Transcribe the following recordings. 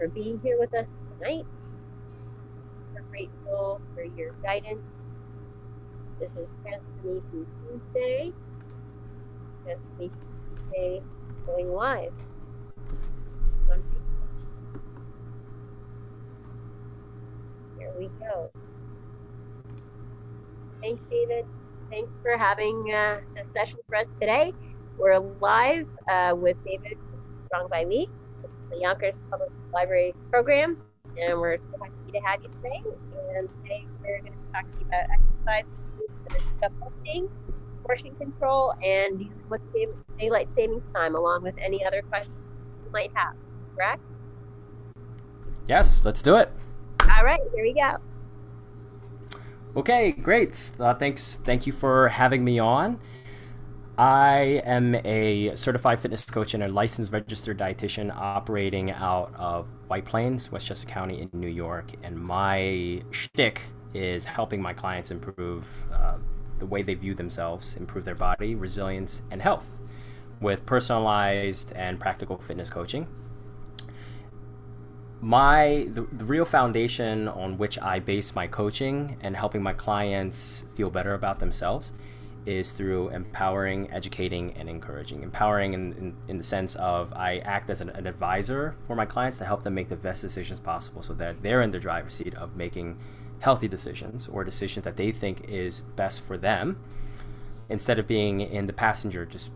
for being here with us tonight. We're grateful for your guidance. This is Transformation Tuesday. Transformation Tuesday going live on Facebook. Here we go. Thanks, David. Thanks for having a session for us today. We're live with David Strong by Lee, the Yonkers Public Library program, and we're so happy to have you today. And today we're going to be talking about exercise, lifting, portion control, and dealing with daylight savings time, along with any other questions you might have. Correct? Yes, let's do it. All right, here we go. Okay, great. Thank you for having me on. I am a certified fitness coach and a licensed registered dietitian operating out of White Plains, Westchester County in New York. And my shtick is helping my clients improve the way they view themselves, improve their body, resilience, and health with personalized and practical fitness coaching. The real foundation on which I base my coaching and helping my clients feel better about themselves is through empowering, educating, and encouraging. Empowering in the sense of I act as an advisor for my clients to help them make the best decisions possible so that they're in the driver's seat of making healthy decisions or decisions that they think is best for them, instead of being in the passenger just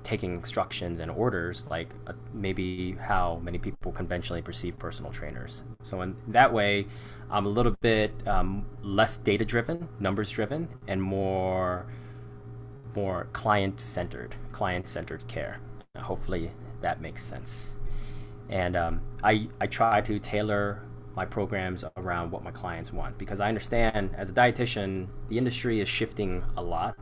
taking instructions and orders like maybe how many people conventionally perceive personal trainers. So in that way, I'm a little bit less data-driven, numbers-driven, and more client-centered care. Hopefully that makes sense. And I try to tailor my programs around what my clients want, because I understand as a dietitian, the industry is shifting a lot.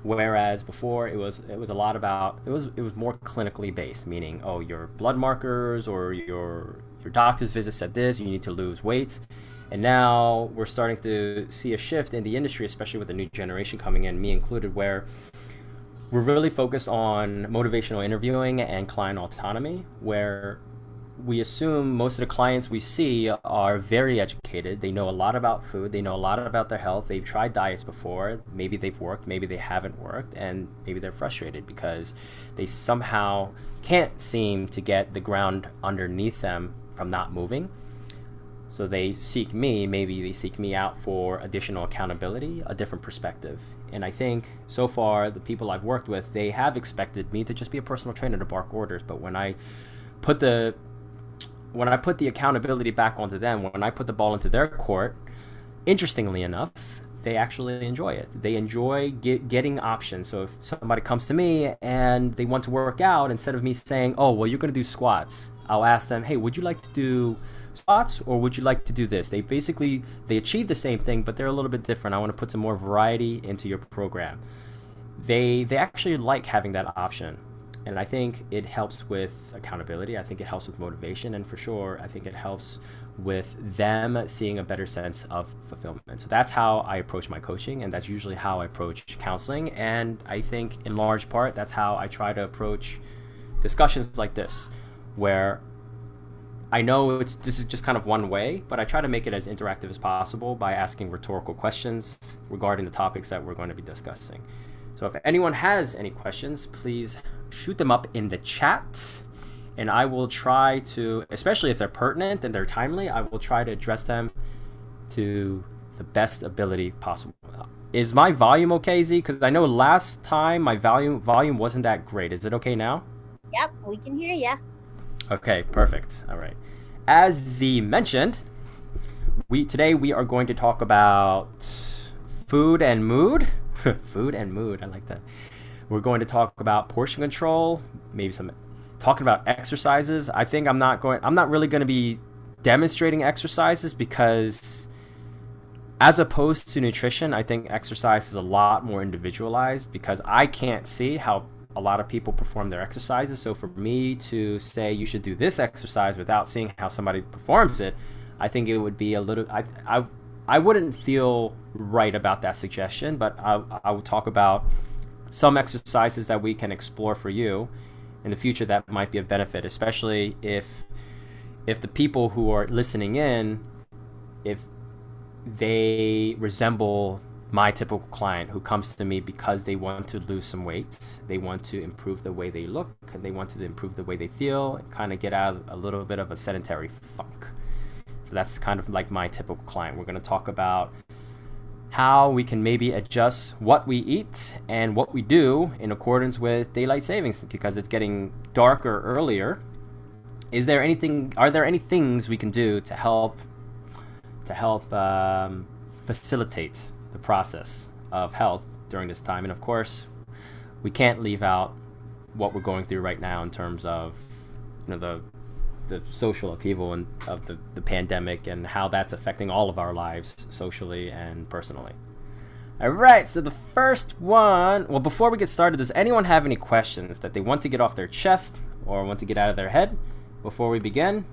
Whereas before it was a lot about it was more clinically based, meaning your blood markers or your doctor's visit said this, you need to lose weight. And now we're starting to see a shift in the industry, especially with the new generation coming in, me included, where we're really focused on motivational interviewing and client autonomy, where we assume most of the clients we see are very educated. They know a lot about food. They know a lot about their health. They've tried diets before. Maybe they've worked, maybe they haven't worked, and maybe they're frustrated because they somehow can't seem to get the ground underneath them from not moving. So they seek me, maybe they seek me out for additional accountability, a different perspective. And I think so far the people I've worked with, they have expected me to just be a personal trainer to bark orders. But when I put the accountability back onto them, when I put the ball into their court, interestingly enough, they actually enjoy it. They enjoy getting options. So if somebody comes to me and they want to work out, instead of me saying, oh, well, you're going to do squats, I'll ask them, hey, would you like to do squats or would you like to do this? They achieve the same thing, but they're a little bit different. I want to put some more variety into your program. They actually like having that option. And I think it helps with accountability. I think it helps with motivation. And for sure, I think it helps with them seeing a better sense of fulfillment. So that's how I approach my coaching. And that's usually how I approach counseling. And I think in large part, that's how I try to approach discussions like this, where I know this is just kind of one way, but I try to make it as interactive as possible by asking rhetorical questions regarding the topics that we're going to be discussing. So if anyone has any questions, please shoot them up in the chat, and I will try to, especially if they're pertinent and they're timely, I will try to address them to the best ability possible. Is my volume okay, Z? Because I know last time my volume wasn't that great. Is it okay now? Yep, we can hear you. Okay, perfect. All right. As Z mentioned, today we are going to talk about food and mood. Food and mood, I like that. We're going to talk about portion control, maybe talking about exercises. I think I'm not really going to be demonstrating exercises, because as opposed to nutrition, I think exercise is a lot more individualized, because I can't see how a lot of people perform their exercises. So for me to say you should do this exercise without seeing how somebody performs it, I think it would be a little, I wouldn't feel right about that suggestion, but I will talk about some exercises that we can explore for you in the future that might be of benefit, especially if if the people who are listening in, if they resemble my typical client who comes to me because they want to lose some weight, they want to improve the way they look, and they want to improve the way they feel, and kind of get out of a little bit of a sedentary funk. So that's kind of like my typical client. We're going to talk about how we can maybe adjust what we eat and what we do in accordance with daylight savings, because it's getting darker earlier. Are there any things we can do to help facilitate the process of health during this time? And of course, we can't leave out what we're going through right now in terms of, the social upheaval and of the pandemic and how that's affecting all of our lives socially and personally. All right, so the first one, well, before we get started, does anyone have any questions that they want to get off their chest or want to get out of their head before we begin?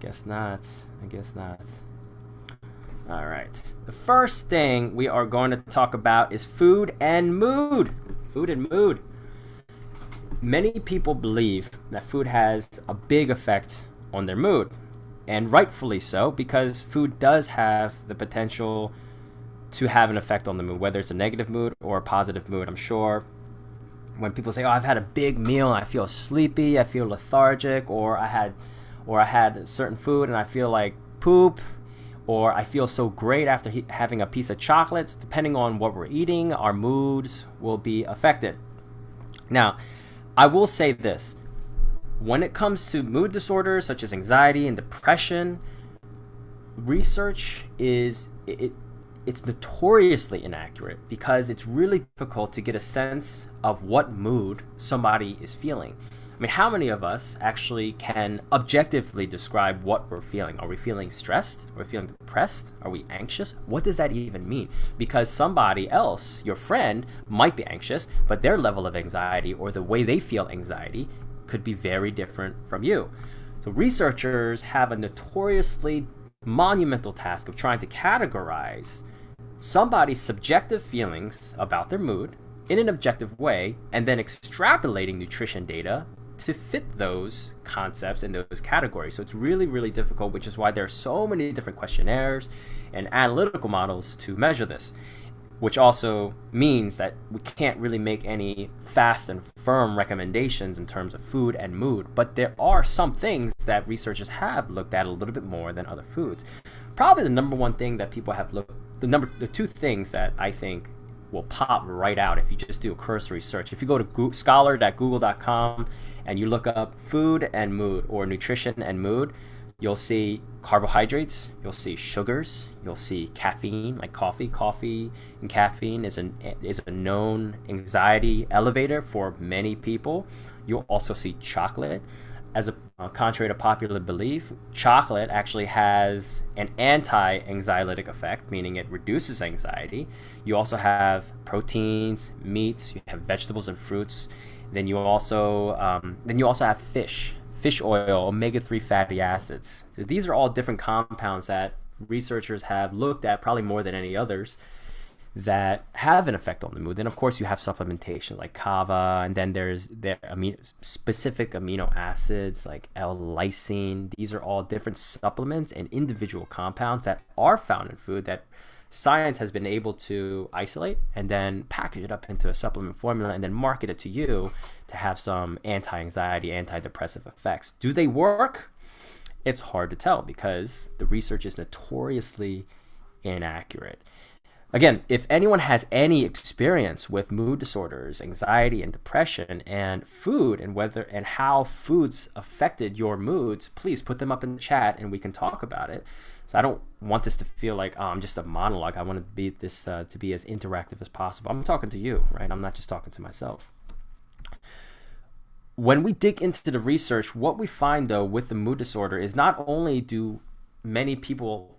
Guess not. I guess not. All right. The first thing we are going to talk about is food and mood. Food and mood. Many people believe that food has a big effect on their mood, and rightfully so, because food does have the potential to have an effect on the mood, whether it's a negative mood or a positive mood. I'm sure when people say, "Oh, I've had a big meal, I feel sleepy, I feel lethargic," or I had certain food and I feel like poop, or I feel so great after having a piece of chocolate. Depending on what we're eating, our moods will be affected. Now, I will say this. When it comes to mood disorders such as anxiety and depression, research it's notoriously inaccurate because it's really difficult to get a sense of what mood somebody is feeling. I mean, how many of us actually can objectively describe what we're feeling? Are we feeling stressed? Are we feeling depressed? Are we anxious? What does that even mean? Because somebody else, your friend, might be anxious, but their level of anxiety or the way they feel anxiety could be very different from you. So researchers have a notoriously monumental task of trying to categorize somebody's subjective feelings about their mood in an objective way, and then extrapolating nutrition data to fit those concepts in those categories. So it's really, really difficult, which is why there are so many different questionnaires and analytical models to measure this, which also means that we can't really make any fast and firm recommendations in terms of food and mood. But there are some things that researchers have looked at a little bit more than other foods. Probably the number one thing that people have looked, the two things that I think will pop right out if you just do a cursory search. If you go to scholar.google.com and you look up food and mood or nutrition and mood, you'll see carbohydrates, you'll see sugars, you'll see caffeine, like coffee. Coffee and caffeine is a known anxiety elevator for many people. You'll also see chocolate. As contrary to popular belief, chocolate actually has an anti-anxiolytic effect, meaning it reduces anxiety. You also have proteins, meats, you have vegetables and fruits. Then you also have fish oil, omega-3 fatty acids. So these are all different compounds that researchers have looked at, probably more than any others, that have an effect on the mood. Then of course you have supplementation like kava, and then there's specific amino acids like L-lysine. These are all different supplements and individual compounds that are found in food that science has been able to isolate and then package it up into a supplement formula and then market it to you to have some anti-anxiety, antidepressive effects. Do they work? It's hard to tell because the research is notoriously inaccurate. Again, if anyone has any experience with mood disorders, anxiety and depression, and food, and whether and how foods affected your moods, please put them up in the chat and we can talk about it. So I don't want this to feel like I'm just a monologue. I want to be this to be as interactive as possible. I'm talking to you, right? I'm not just talking to myself. When we dig into the research, what we find though with the mood disorder is not only do many people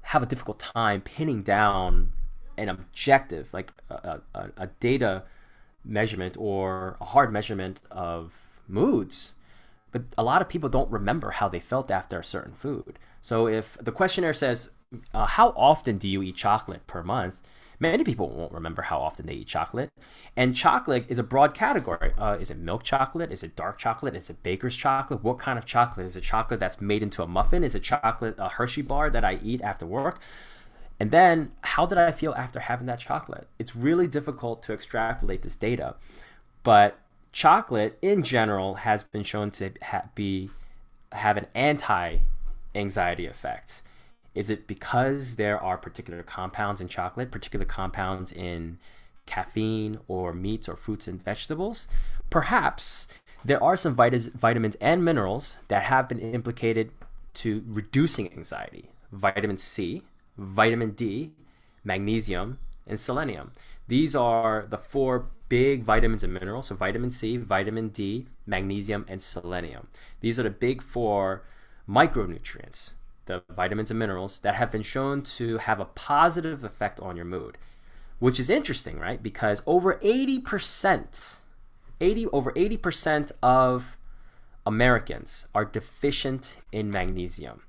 have a difficult time pinning down an objective, like a data measurement or a hard measurement of moods, but a lot of people don't remember how they felt after a certain food. So if the questionnaire says, how often do you eat chocolate per month? Many people won't remember how often they eat chocolate. And chocolate is a broad category. Is it milk chocolate? Is it dark chocolate? Is it baker's chocolate? What kind of chocolate? Is it chocolate that's made into a muffin? Is it chocolate, a Hershey bar that I eat after work? And then, how did I feel after having that chocolate? It's really difficult to extrapolate this data. But chocolate, in general, has been shown to have an anti-anxiety effect. Is it because there are particular compounds in chocolate, particular compounds in caffeine or meats or fruits and vegetables? Perhaps there are some vitamins and minerals that have been implicated to reducing anxiety. Vitamin C, vitamin D, magnesium, and selenium. These are the 4 big vitamins and minerals. So vitamin C, vitamin D, magnesium, and selenium. These are the big 4 micronutrients, the vitamins and minerals that have been shown to have a positive effect on your mood, which is interesting, right? Because over 80% of Americans are deficient in magnesium.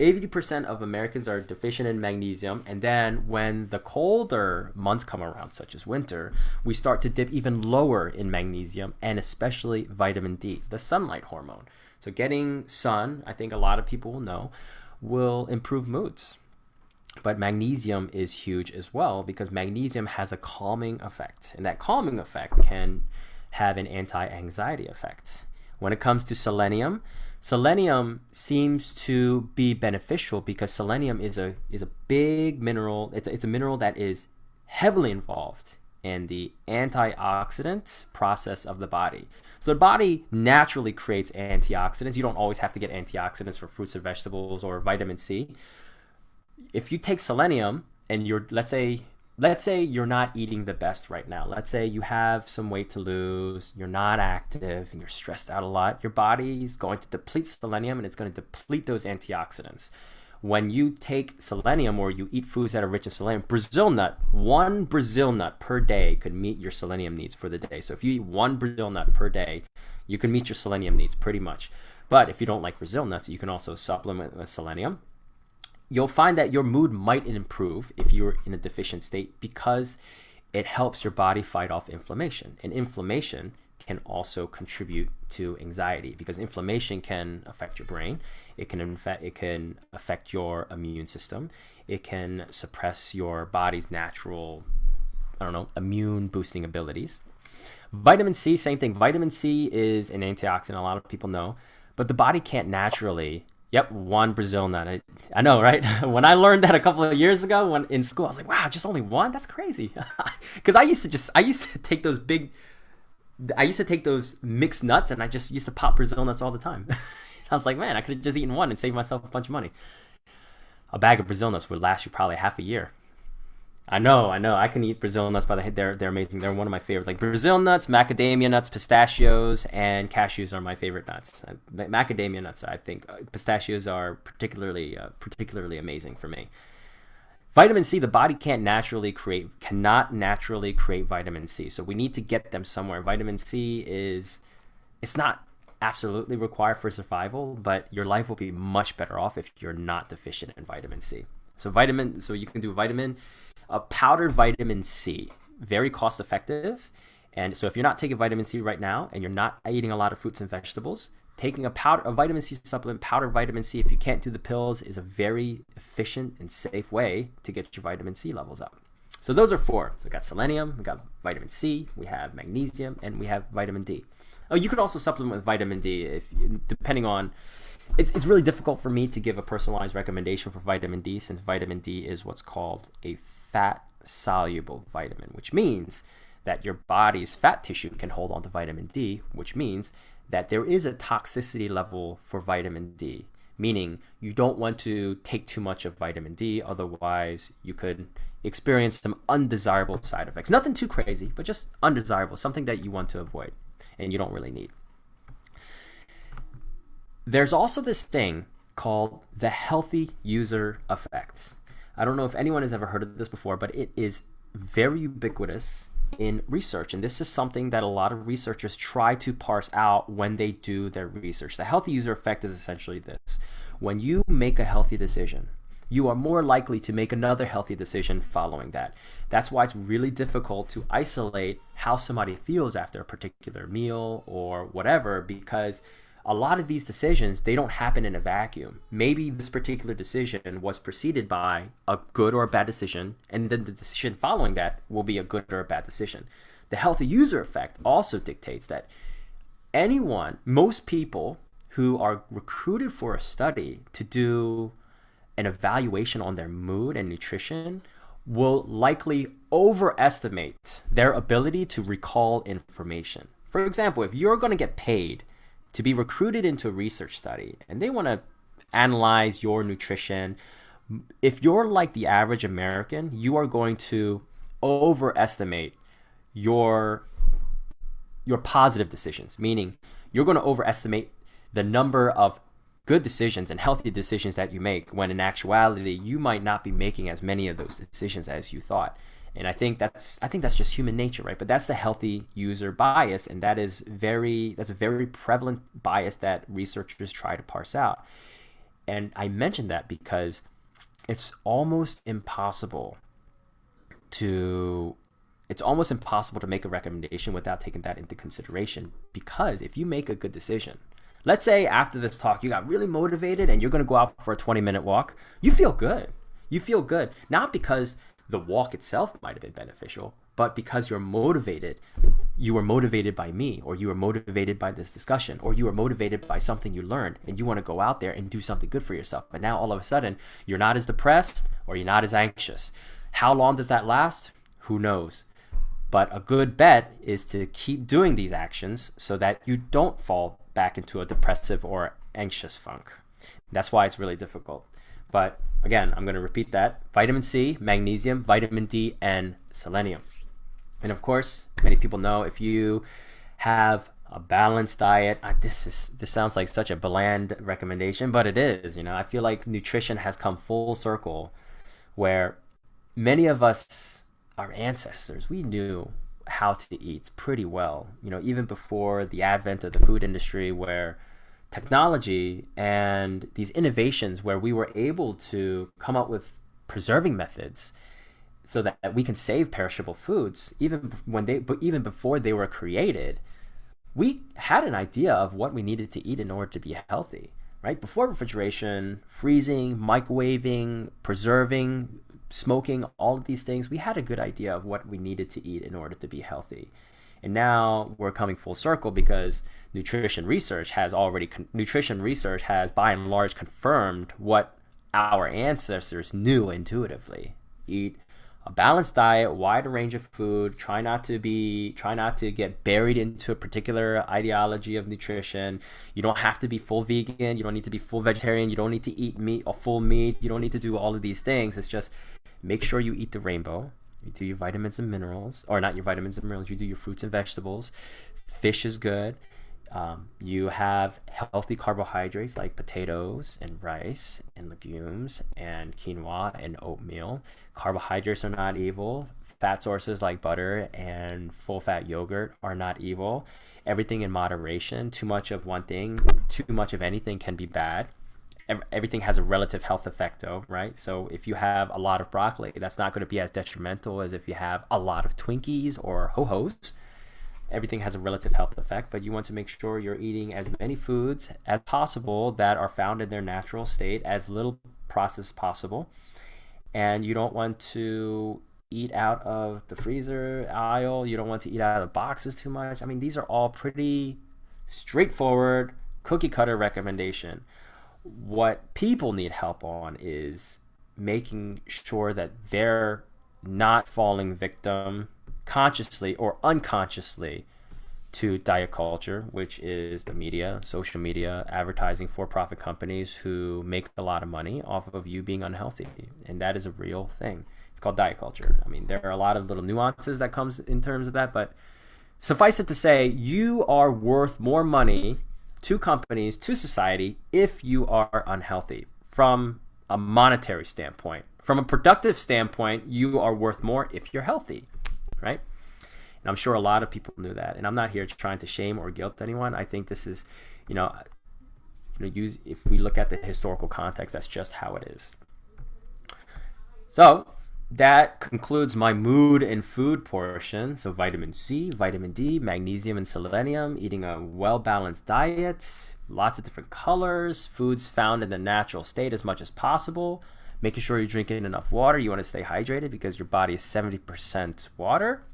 80% of Americans are deficient in magnesium, and then when the colder months come around, such as winter, we start to dip even lower in magnesium and especially vitamin D, the sunlight hormone. So getting sun, I think a lot of people will know, will improve moods. But magnesium is huge as well because magnesium has a calming effect, and that calming effect can have an anti-anxiety effect. When it comes to selenium seems to be beneficial because selenium is a big mineral. It's a mineral that is heavily involved in the antioxidant process of the body. So the body naturally creates antioxidants. You don't always have to get antioxidants from fruits and vegetables or vitamin C. If you take selenium and let's say you're not eating the best right now. Let's say you have some weight to lose, you're not active, and you're stressed out a lot. Your body is going to deplete selenium, and it's going to deplete those antioxidants. When you take selenium or you eat foods that are rich in selenium, one Brazil nut per day could meet your selenium needs for the day. So if you eat one Brazil nut per day, you can meet your selenium needs pretty much. But if you don't like Brazil nuts, you can also supplement with selenium. You'll find that your mood might improve if you're in a deficient state because it helps your body fight off inflammation. And inflammation can also contribute to anxiety because inflammation can affect your brain. It can affect your immune system. It can suppress your body's natural, immune boosting abilities. Vitamin C, same thing. Vitamin C is an antioxidant, a lot of people know, but the body can't naturally. Yep, one Brazil nut. I know, right? When I learned that a couple of years ago when in school, I was like, wow, just only one? That's crazy. Because I used to take those mixed nuts and I just used to pop Brazil nuts all the time. I was like, man, I could have just eaten one and saved myself a bunch of money. A bag of Brazil nuts would last you probably half a year. I know. I can eat Brazil nuts by the head. They're amazing. They're one of my favorites. Like Brazil nuts, macadamia nuts, pistachios, and cashews are my favorite nuts. Macadamia nuts, I think. Pistachios are particularly amazing for me. Vitamin C, the body cannot naturally create vitamin C. So we need to get them somewhere. Vitamin C it's not absolutely required for survival, but your life will be much better off if you're not deficient in vitamin C. So you can do powdered vitamin C, very cost effective. And so if you're not taking vitamin C right now and you're not eating a lot of fruits and vegetables, taking a vitamin C supplement, powdered vitamin C, if you can't do the pills, is a very efficient and safe way to get your vitamin C levels up. So those are 4. So we got selenium, we got vitamin C, we have magnesium, and we have vitamin D. Oh, you could also supplement with vitamin D depending on. It's really difficult for me to give a personalized recommendation for vitamin D since vitamin D is what's called a fat-soluble vitamin, which means that your body's fat tissue can hold on to vitamin D, which means that there is a toxicity level for vitamin D, meaning you don't want to take too much of vitamin D, otherwise you could experience some undesirable side effects. Nothing too crazy, but just undesirable, something that you want to avoid and you don't really need. There's also this thing called the healthy user effect. I don't know if anyone has ever heard of this before, but it is very ubiquitous in research. And this is something that a lot of researchers try to parse out when they do their research. The healthy user effect is essentially this. When you make a healthy decision, you are more likely to make another healthy decision following that. That's why it's really difficult to isolate how somebody feels after a particular meal or whatever, because a lot of these decisions, they don't happen in a vacuum. Maybe this particular decision was preceded by a good or a bad decision, and then the decision following that will be a good or a bad decision. The healthy user effect also dictates that most people who are recruited for a study to do an evaluation on their mood and nutrition will likely overestimate their ability to recall information. For example, if you're going to get paid to be recruited into a research study and they want to analyze your nutrition, if you're like the average American, you are going to overestimate your positive decisions, meaning you're going to overestimate the number of good decisions and healthy decisions that you make, when in actuality you might not be making as many of those decisions as you thought. And I think that's just human nature, right? But that's the healthy user bias, and that's a very prevalent bias that researchers try to parse out. And I mention that because it's almost impossible to make a recommendation without taking that into consideration. Because if you make a good decision, let's say after this talk you got really motivated and you're going to go out for a 20-minute walk, you feel good. Not because the walk itself might have been beneficial, but because you're motivated. You were motivated by me, or you were motivated by this discussion, or you were motivated by something you learned, and you want to go out there and do something good for yourself. But now all of a sudden you're not as depressed, or you're not as anxious. How long does that last? Who knows? But a good bet is to keep doing these actions so that you don't fall back into a depressive or anxious funk. That's why it's really difficult. But again, I'm going to repeat that. Vitamin C, magnesium, vitamin D, and selenium. And of course, many people know if you have a balanced diet, this sounds like such a bland recommendation, but it is. I feel like nutrition has come full circle, where many of us, our ancestors, we knew how to eat pretty well, even before the advent of the food industry, where technology and these innovations, where we were able to come up with preserving methods so that we can save perishable foods, even before they were created, we had an idea of what we needed to eat in order to be healthy, right? Before refrigeration, freezing, microwaving, preserving, smoking, all of these things, we had a good idea of what we needed to eat in order to be healthy. And now we're coming full circle because nutrition research has by and large confirmed what our ancestors knew intuitively. Eat a balanced diet, wide range of food, try not to get buried into a particular ideology of nutrition. You don't have to be full vegan, you don't need to be full vegetarian, you don't need to eat meat or full meat, you don't need to do all of these things. It's just make sure you eat the rainbow. You do your vitamins and minerals, or not your vitamins and minerals, you do your fruits and vegetables. Fish is good. You have healthy carbohydrates like potatoes and rice and legumes and quinoa and oatmeal. Carbohydrates are not evil. Fat sources like butter and full-fat yogurt are not evil. Everything in moderation. Too much of one thing, too much of anything can be bad. Everything has a relative health effect though, right? So if you have a lot of broccoli, that's not going to be as detrimental as if you have a lot of Twinkies or Ho-Hos. Everything has a relative health effect, but you want to make sure you're eating as many foods as possible that are found in their natural state, as little processed possible. And you don't want to eat out of the freezer aisle. You don't want to eat out of boxes too much. I mean, these are all pretty straightforward, cookie cutter recommendation. What people need help on is making sure that they're not falling victim consciously or unconsciously to diet culture, which is the media, social media, advertising, for-profit companies who make a lot of money off of you being unhealthy. And that is a real thing. It's called diet culture. I mean, there are a lot of little nuances that comes in terms of that, but suffice it to say, you are worth more money to companies, to society, if you are unhealthy from a monetary standpoint. From a productive standpoint, you are worth more if you're healthy, right? And I'm sure a lot of people knew that. And I'm not here trying to shame or guilt anyone. I think this is, if we look at the historical context, that's just how it is. So that concludes my mood and food portion. So vitamin C, vitamin D, magnesium, and selenium, eating a well-balanced diet, lots of different colors, foods found in the natural state as much as possible, making sure you're drinking enough water. You want to stay hydrated because your body is 70% water.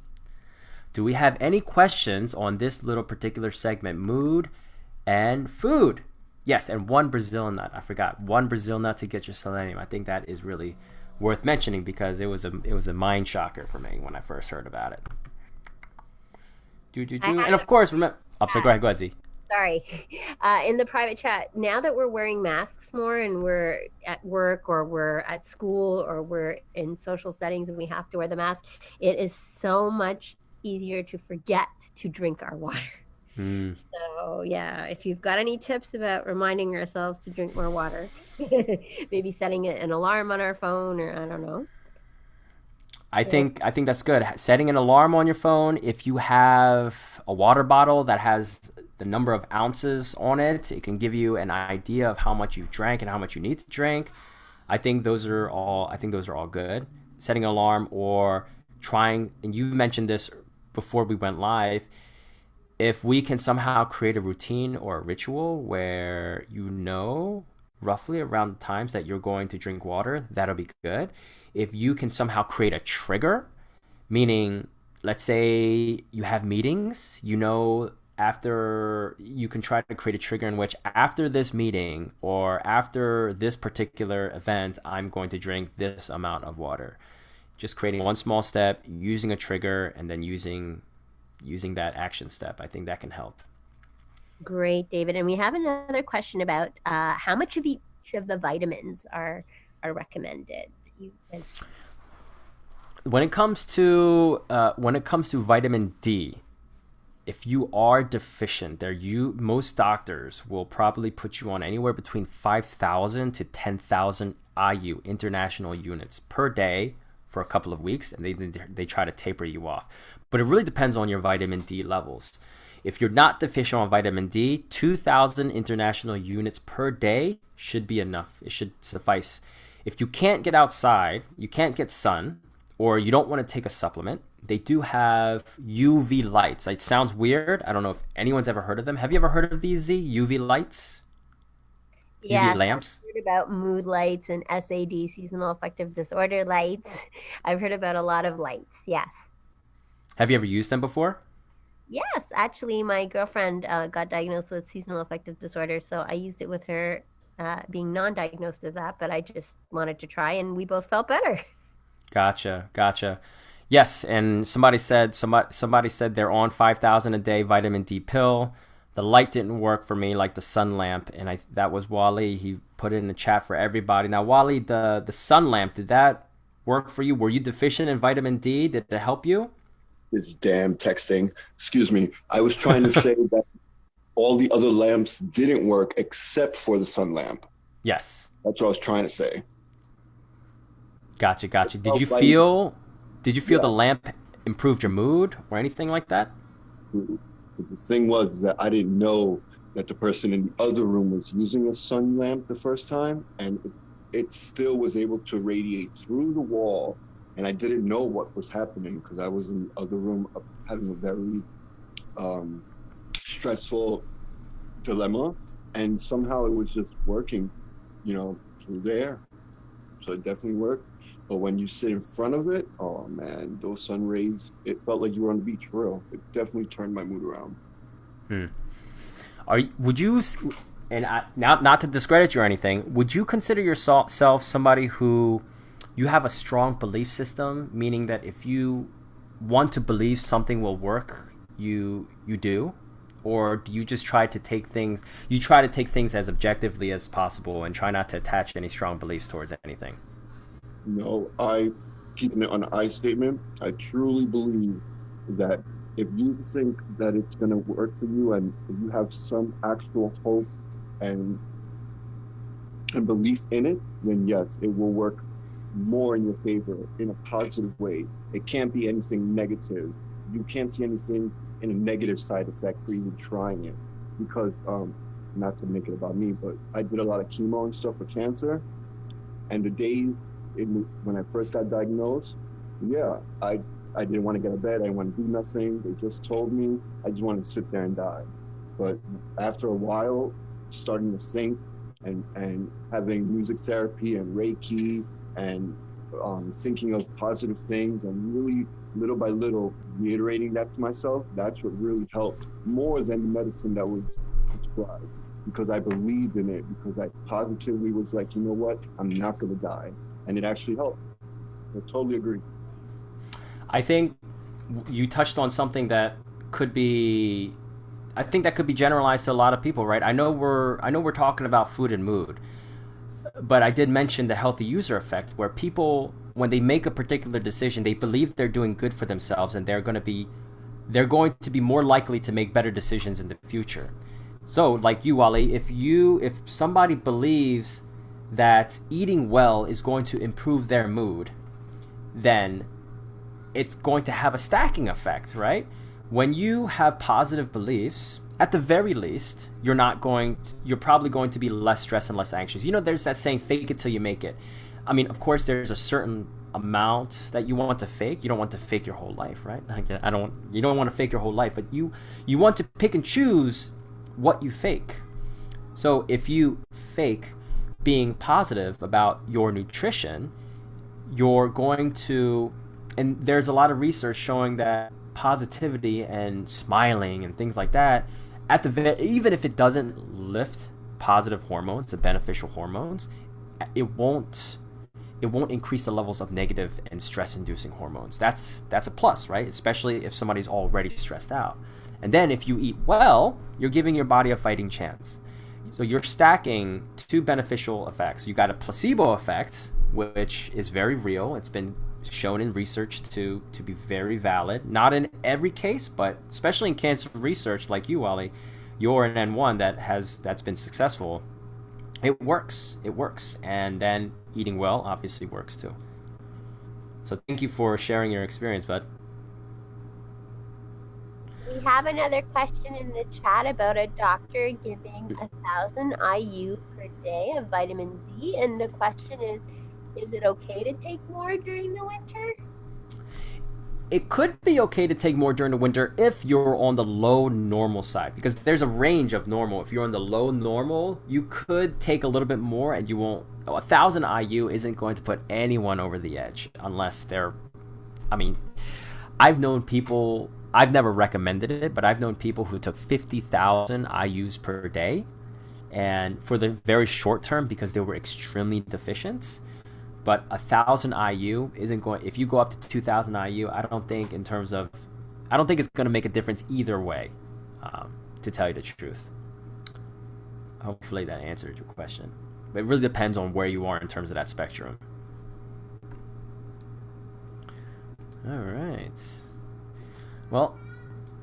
Do we have any questions on this little particular segment, mood and food? Yes, and one Brazil nut. I forgot. One Brazil nut to get your selenium. I think that is really worth mentioning because it was a mind shocker for me when I first heard about it. And of course, remember. Oh, so go ahead, Z. Sorry. In the private chat, now that we're wearing masks more and we're at work or we're at school or we're in social settings and we have to wear the mask, it is so much easier to forget to drink our water. So yeah, if you've got any tips about reminding ourselves to drink more water, maybe setting an alarm on our phone, or I don't know. I think that's good. Setting an alarm on your phone. If you have a water bottle that has the number of ounces on it, it can give you an idea of how much you've drank and how much you need to drink. I think those are all good. Setting an alarm or trying, and you mentioned this before we went live, if we can somehow create a routine or a ritual where you know roughly around the times that you're going to drink water, that'll be good. If you can somehow create a trigger, meaning let's say you have meetings, after you can try to create a trigger in which after this meeting or after this particular event, I'm going to drink this amount of water. Just creating one small step, using a trigger, and then using that action step. I think that can help. Great, David. And we have another question about how much of each of the vitamins are recommended. When it comes to vitamin D, if you are deficient, most doctors will probably put you on anywhere between 5,000 to 10,000 IU, international units, per day for a couple of weeks, and they try to taper you off. But it really depends on your vitamin D levels. If you're not deficient on vitamin D, 2,000 international units per day should be enough. It should suffice. If you can't get outside, you can't get sun, or you don't want to take a supplement, they do have UV lights. It sounds weird. I don't know if anyone's ever heard of them. Have you ever heard of these, Z? UV lights? Yes, UV lamps? I've heard about mood lights and SAD, seasonal affective disorder lights. I've heard about a lot of lights, yes. Have you ever used them before? Yes, actually, my girlfriend got diagnosed with seasonal affective disorder, so I used it with her, being non-diagnosed with that, but I just wanted to try, and we both felt better. Gotcha. Yes, and somebody said they're on 5,000 a day vitamin D pill. The light didn't work for me like the sun lamp, and that was Wally. He put it in the chat for everybody. Now, Wally, the sun lamp, did that work for you? Were you deficient in vitamin D? Did it help you? It's damn texting. Excuse me. I was trying to say that all the other lamps didn't work except for the sun lamp. Yes. That's what I was trying to say. Gotcha. Did you feel the lamp improved your mood or anything like that? The thing was that I didn't know that the person in the other room was using a sun lamp the first time, and it still was able to radiate through the wall. And I didn't know what was happening because I was in the other room having a very stressful dilemma, and somehow it was just working, through there. So it definitely worked. But when you sit in front of it, oh man, those sun rays, it felt like you were on the beach for real. It definitely turned my mood around. Not to discredit you or anything, would you consider yourself somebody who you have a strong belief system, meaning that if you want to believe something will work, you do? Or do you just try to take things as objectively as possible and try not to attach any strong beliefs towards anything? No, keeping it on the I statement, I truly believe that if you think that it's going to work for you and if you have some actual hope and belief in it, then yes, it will work more in your favor in a positive way. It can't be anything negative. You can't see anything in a negative side effect for even trying it, because not to make it about me, but I did a lot of chemo and stuff for cancer, and the days when I first got diagnosed, yeah, I didn't want to get out of bed. I didn't want to do nothing. They just told me I just wanted to sit there and die. But after a while, starting to think and having music therapy and Reiki and thinking of positive things and really little by little reiterating that to myself, that's what really helped more than the medicine that was prescribed, because I believed in it, because I positively was like, you know what, I'm not going to die. And it actually helped. I totally agree. I think you touched on something that could be, I think that could be generalized to a lot of people, right? I know we're talking about food and mood, but I did mention the healthy user effect, where people, when they make a particular decision, they believe they're doing good for themselves, and they're going to be more likely to make better decisions in the future. So, like you, Wally, if somebody believes that eating well is going to improve their mood, then it's going to have a stacking effect, right? When you have positive beliefs, at the very least, you're probably going to be less stressed and less anxious. You know, there's that saying, fake it till you make it. I mean, of course, there's a certain amount that you want to fake. You don't want to fake your whole life, right? You don't want to fake your whole life, but you want to pick and choose what you fake. So if you fake being positive about your nutrition, you're going to, and there's a lot of research showing that positivity and smiling and things like that, even if it doesn't lift positive hormones, the beneficial hormones, it won't increase the levels of negative and stress-inducing hormones. That's a plus, right? Especially if somebody's already stressed out. And then if you eat well, you're giving your body a fighting chance. So you're stacking two beneficial effects. You got a placebo effect, which is very real. It's been shown in research to be very valid. Not in every case, but especially in cancer research, like you, Wally, you're an N1 that's been successful. It works. And then eating well obviously works too. So thank you for sharing your experience, bud. We have another question in the chat about a doctor giving 1,000 IU per day of vitamin D, and the question is it okay to take more during the winter? It could be okay to take more during the winter if you're on the low normal side, because there's a range of normal. If you're on the low normal, you could take a little bit more, and you won't. 1,000 IU isn't going to put anyone over the edge unless they're. I mean, I've known people. I've never recommended it, but I've known people who took 50,000 IUs per day, and for the very short term because they were extremely deficient. But 1,000 IU isn't going. If you go up to 2,000 IU, I don't think it's going to make a difference either way. To tell you the truth, hopefully that answered your question. But it really depends on where you are in terms of that spectrum. All right. Well,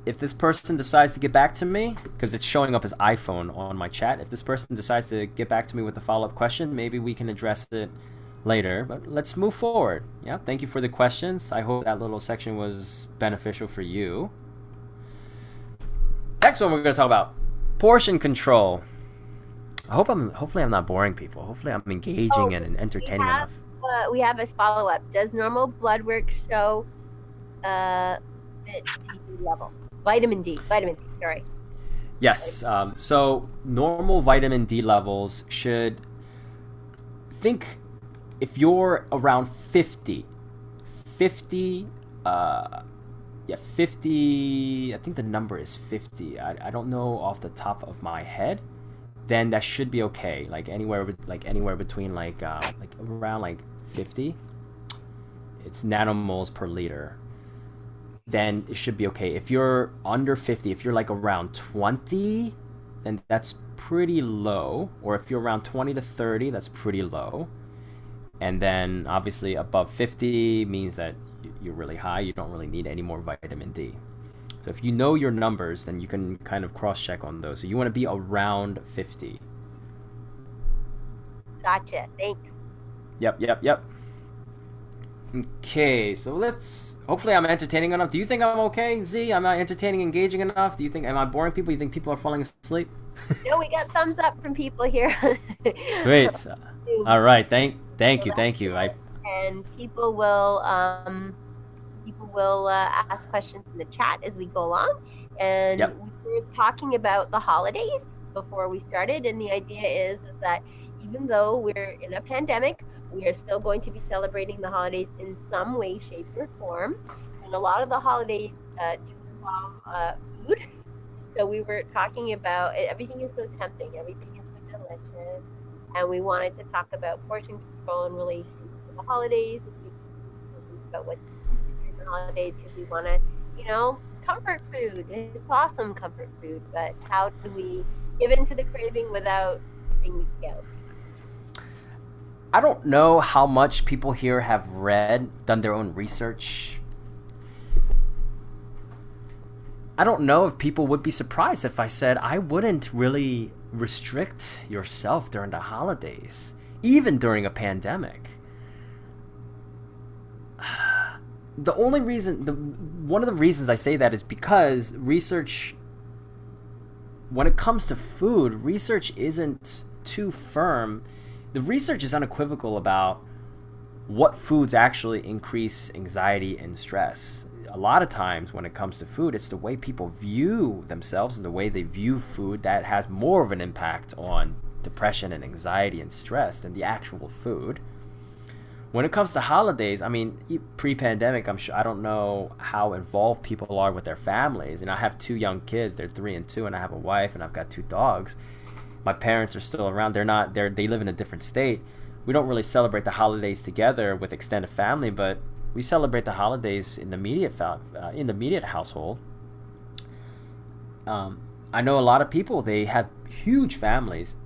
if this person decides to get back to me, because it's showing up as iPhone on my chat, if this person decides to get back to me with a follow-up question, maybe we can address it later. But let's move forward. Yeah, thank you for the questions. I hope that little section was beneficial for you. Next one we're going to talk about portion control. Hopefully I'm not boring people. Hopefully I'm engaging and entertaining enough. We have a follow-up. Does normal blood work show vitamin D, sorry. Yes. So normal vitamin D levels should think if you're around 50, I think the number is 50. I don't know off the top of my head. Then that should be okay. Like anywhere between around 50. It's nanomoles per liter. Then it should be okay. If you're under 50, if you're like around 20, then that's pretty low. Or if you're around 20 to 30, that's pretty low. And then obviously above 50 means that you're really high. You don't really need any more vitamin D. So if you know your numbers, then you can kind of cross-check on those. So you want to be around 50. Gotcha. Thanks. Yep. Okay, so hopefully I'm entertaining enough. Do you think I'm okay, Z? Am I entertaining, engaging enough? Am I boring people? You think people are falling asleep? No, we got thumbs up from people here. Sweet. All right, thank you. and people will ask questions in the chat as we go along. And Yep. we were talking about the holidays before we started, and the idea is that even though we're in a pandemic, we are still going to be celebrating the holidays in some way, shape, or form. And a lot of the holidays do involve food. So we were talking about everything is so tempting, everything is so delicious, and we wanted to talk about portion control in relation to the holidays. About what during the holidays, because we want to, comfort food. It's awesome comfort food, but how do we give in to the craving without tipping the scales? I don't know how much people here have done their own research. I don't know if people would be surprised if I said I wouldn't really restrict yourself during the holidays, even during a pandemic. One of the reasons I say that is because research, when it comes to food, research isn't too firm. The research is unequivocal about what foods actually increase anxiety and stress. A lot of times when it comes to food, it's the way people view themselves and the way they view food that has more of an impact on depression and anxiety and stress than the actual food. When it comes to holidays, I mean, pre-pandemic, I don't know how involved people are with their families. And I have 2 young kids, they're 3 and 2, and I have a wife and I've got 2 dogs. My parents are still around. They live in a different state. We don't really celebrate the holidays together with extended family, but we celebrate the holidays in the immediate household. I know a lot of people, they have huge families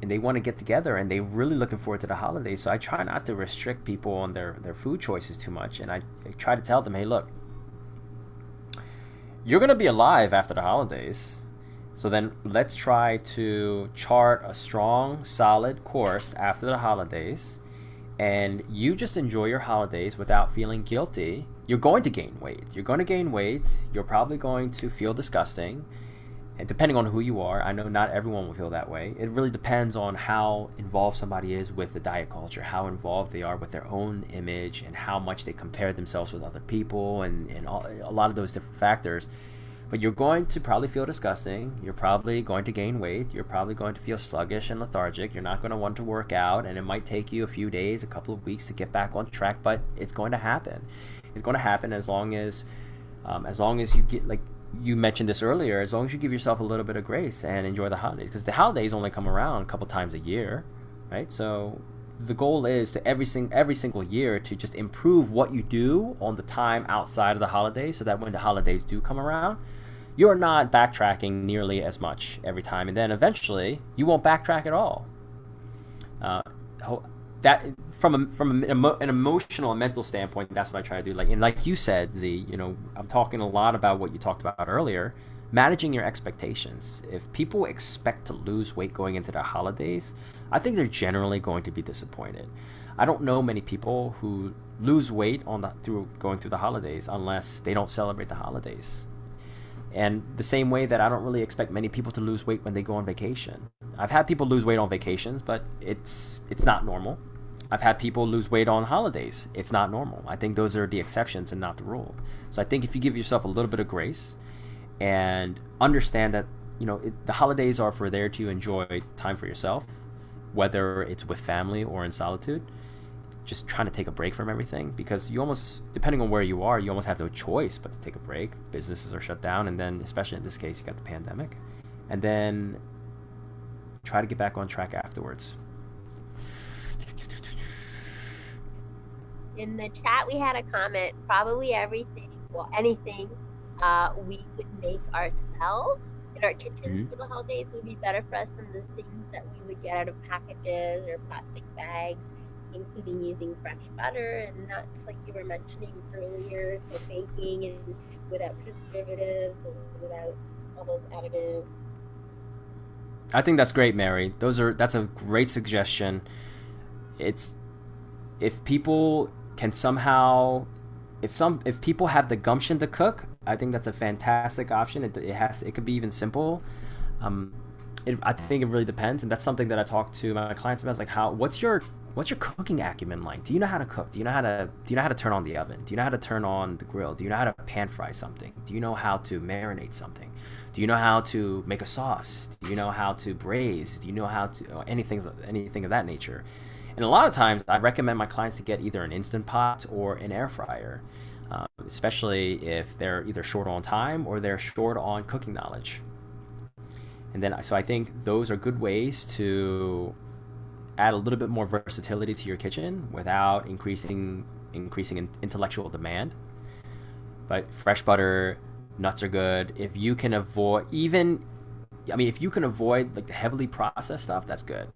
and they want to get together and they're really looking forward to the holidays. So I try not to restrict people on their food choices too much. And I try to tell them, hey, look, you're going to be alive after the holidays. So then let's try to chart a strong, solid course after the holidays. And you just enjoy your holidays without feeling guilty. You're going to gain weight. You're probably going to feel disgusting. And depending on who you are, I know not everyone will feel that way. It really depends on how involved somebody is with the diet culture, how involved they are with their own image, and how much they compare themselves with other people, and a lot of those different factors. But you're going to probably feel disgusting. You're probably going to gain weight. You're probably going to feel sluggish and lethargic. You're not going to want to work out, and it might take you a few days, a couple of weeks to get back on track, but it's going to happen. It's going to happen as long as you get, like you mentioned this earlier, as long as you give yourself a little bit of grace and enjoy the holidays, because the holidays only come around a couple times a year, right? So the goal is to every single year to just improve what you do on the time outside of the holidays, so that when the holidays do come around, you're not backtracking nearly as much every time, and then eventually you won't backtrack at all. That from an emotional and mental standpoint, that's what I try to do. Like you said, Z, I'm talking a lot about what you talked about earlier, managing your expectations. If people expect to lose weight going into the holidays, I think they're generally going to be disappointed. I don't know many people who lose weight going through the holidays unless they don't celebrate the holidays. And the same way that I don't really expect many people to lose weight when they go on vacation. I've had people lose weight on vacations, but it's not normal. I've had people lose weight on holidays. It's not normal. I think those are the exceptions and not the rule. So I think if you give yourself a little bit of grace and understand that, the holidays are there to enjoy time for yourself, whether it's with family or in solitude, just trying to take a break from everything, because you almost, depending on where you are, you almost have no choice but to take a break. Businesses are shut down, and then, especially in this case, you got the pandemic, and then try to get back on track afterwards. In the chat, we had a comment, probably anything we could make ourselves in our kitchens for the holidays would be better for us than the things that we would get out of packages or plastic bags, including using fresh butter and nuts, like you were mentioning earlier, so baking and without preservatives and without all those additives. I think that's great, Mary. That's a great suggestion. If people can somehow, if people have the gumption to cook, I think that's a fantastic option. It could be even simple. I think it really depends, and that's something that I talk to my clients about. Like, what's your What's your cooking acumen like? Do you know how to cook? Do you know how to turn on the oven? Do you know how to turn on the grill? Do you know how to pan fry something? Do you know how to marinate something? Do you know how to make a sauce? Do you know how to braise? Do you know how to anything of that nature? And a lot of times, I recommend my clients to get either an Instant Pot or an air fryer, especially if they're either short on time or they're short on cooking knowledge. And then, so I think those are good ways to add a little bit more versatility to your kitchen without increasing intellectual demand. But fresh butter, nuts are good. If you can avoid like the heavily processed stuff, that's good.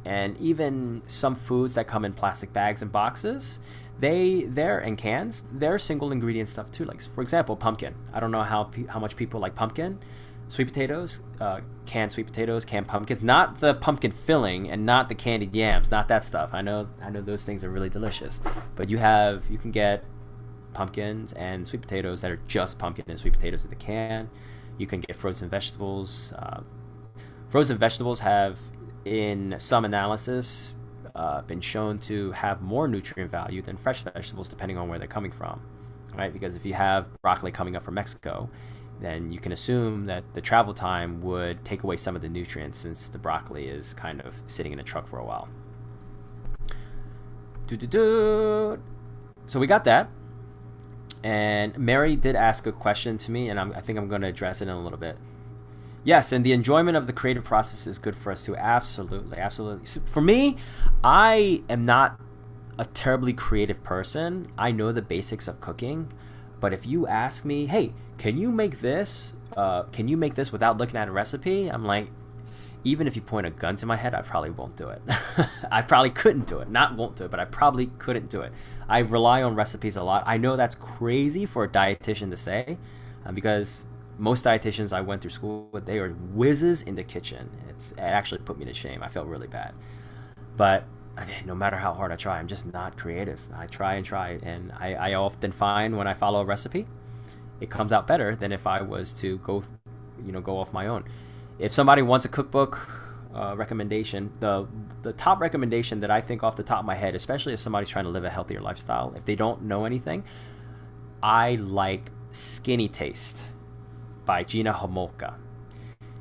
And even some foods that come in plastic bags and boxes, and cans, they're single ingredient stuff too. Like, for example, pumpkin. I don't know how much people like pumpkin. Sweet potatoes, canned sweet potatoes, canned pumpkins, not the pumpkin filling and not the candied yams, not that stuff. I know those things are really delicious, but you can get pumpkins and sweet potatoes that are just pumpkin and sweet potatoes in the can. You can get frozen vegetables. Frozen vegetables have, in some analysis, been shown to have more nutrient value than fresh vegetables, depending on where they're coming from, right? Because if you have broccoli coming up from Mexico, then you can assume that the travel time would take away some of the nutrients, since the broccoli is kind of sitting in a truck for a while. So we got that. And Mary did ask a question to me, and I think I'm going to address it in a little bit. Yes, and the enjoyment of the creative process is good for us too. Absolutely, absolutely. So for me, I am not a terribly creative person. I know the basics of cooking. But if you ask me, hey, can you make this? Can you make this without looking at a recipe? I'm like, even if you point a gun to my head, I probably won't do it. I probably couldn't do it. Not won't do it, but I probably couldn't do it. I rely on recipes a lot. I know that's crazy for a dietitian to say, because most dietitians I went through school with, they are whizzes in the kitchen. It actually put me to shame. I felt really bad. But no matter how hard I try, I'm just not creative. I try, and I often find when I follow a recipe, it comes out better than if I was to go off my own. If somebody wants a cookbook recommendation, the top recommendation that I think off the top of my head, especially if somebody's trying to live a healthier lifestyle, if they don't know anything, I like Skinny Taste by Gina Homolka.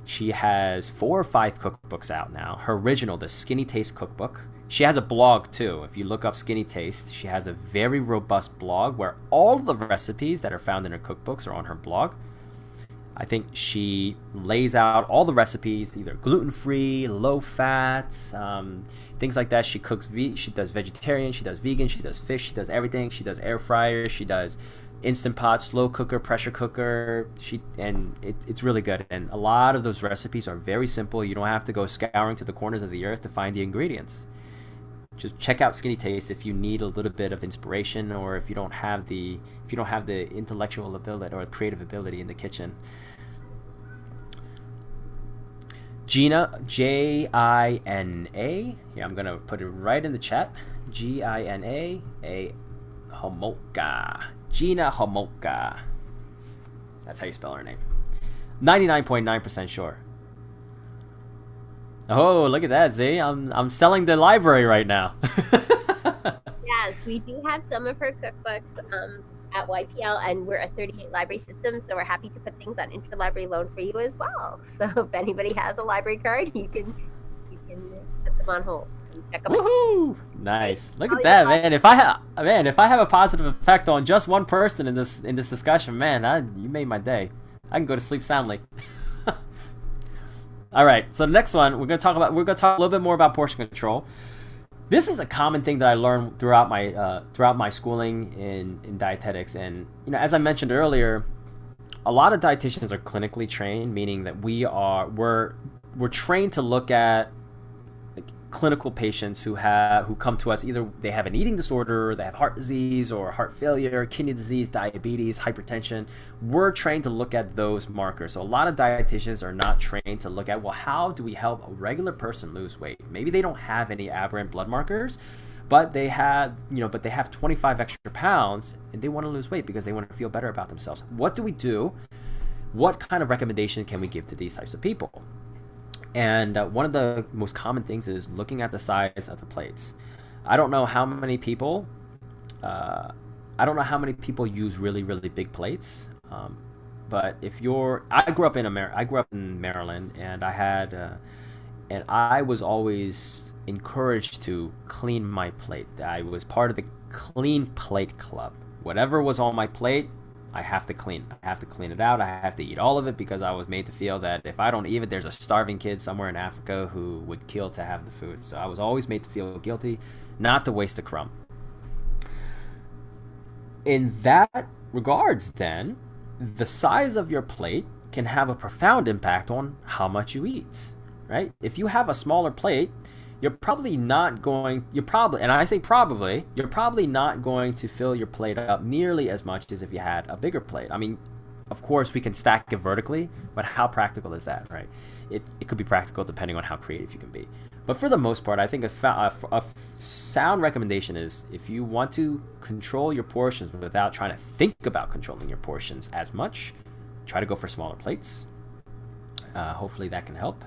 She has 4 or 5 cookbooks out now. Her original, the Skinny Taste cookbook. She has a blog too. If you look up Skinny Taste, she has a very robust blog where all the recipes that are found in her cookbooks are on her blog. I think she lays out all the recipes, either gluten-free, low-fat, things like that. She cooks, she does vegetarian, she does vegan, she does fish, she does everything. She does air fryer, she does Instant Pot, slow cooker, pressure cooker. It's really good. And a lot of those recipes are very simple. You don't have to go scouring to the corners of the earth to find the ingredients. Just check out Skinny Taste if you need a little bit of inspiration, or if you don't have the intellectual ability or creative ability in the kitchen. Gina, J-I-N-A. Yeah, I'm gonna put it right in the chat. G-I-N-A, Homolka. Gina Homolka. That's how you spell her name. 99.9% sure. Oh, look at that, Z. I'm selling the library right now. Yes, we do have some of her cookbooks at YPL, and we're a 38 library system, so we're happy to put things on interlibrary loan for you as well. So if anybody has a library card, you can put them on hold and check them out. Woohoo! Nice. Look at that, man. If I have a positive effect on just one person in this discussion, man, you made my day. I can go to sleep soundly. All right, so the next one we're gonna talk a little bit more about portion control. This is a common thing that I learned throughout my schooling in dietetics, and as I mentioned earlier, a lot of dietitians are clinically trained, meaning that we're trained to look at clinical patients who come to us. Either they have an eating disorder, they have heart disease or heart failure, kidney disease, diabetes, hypertension. We're trained to look at those markers. So a lot of dietitians are not trained to look at, well, how do we help a regular person lose weight? Maybe they don't have any aberrant blood markers, but they have 25 extra pounds and they want to lose weight because they want to feel better about themselves. What do we do? What kind of recommendation can we give to these types of people? And one of the most common things is looking at the size of the plates. I don't know how many people. I don't know how many people use really, really big plates. But if you're, I grew up in Maryland, and and I was always encouraged to clean my plate. I was part of the clean plate club. Whatever was on my plate, I have to clean. I have to clean it out. I have to eat all of it, because I was made to feel that if I don't eat it, there's a starving kid somewhere in Africa who would kill to have the food. So I was always made to feel guilty not to waste a crumb. In that regards, then, the size of your plate can have a profound impact on how much you eat, right? If you have a smaller plate, you're probably not going to fill your plate up nearly as much as if you had a bigger plate. I mean, of course, we can stack it vertically, but how practical is that, right? It could be practical depending on how creative you can be. But for the most part, I think a sound recommendation is, if you want to control your portions without trying to think about controlling your portions as much, try to go for smaller plates. Hopefully that can help.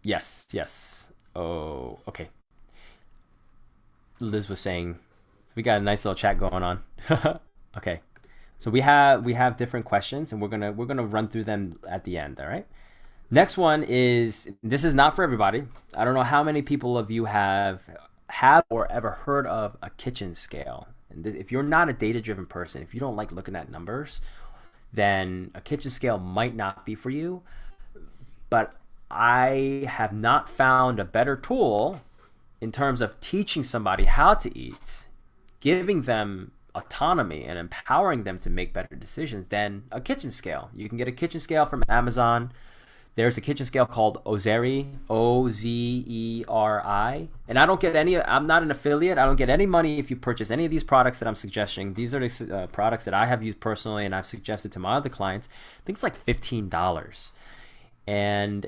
Yes. Oh, okay. Liz was saying we got a nice little chat going on. Okay. So we have different questions, and we're gonna run through them at the end. All right. Next one is, this is not for everybody. I don't know how many people of you have or ever heard of a kitchen scale. And if you're not a data-driven person, if you don't like looking at numbers, then a kitchen scale might not be for you. But I have not found a better tool in terms of teaching somebody how to eat, giving them autonomy and empowering them to make better decisions than a kitchen scale. You can get a kitchen scale from Amazon. There's a kitchen scale called Ozeri, Ozeri, and I'm not an affiliate. I don't get any money if you purchase any of these products that I'm suggesting. These are the products that I have used personally, and I've suggested to my other clients. I think it's like $15. And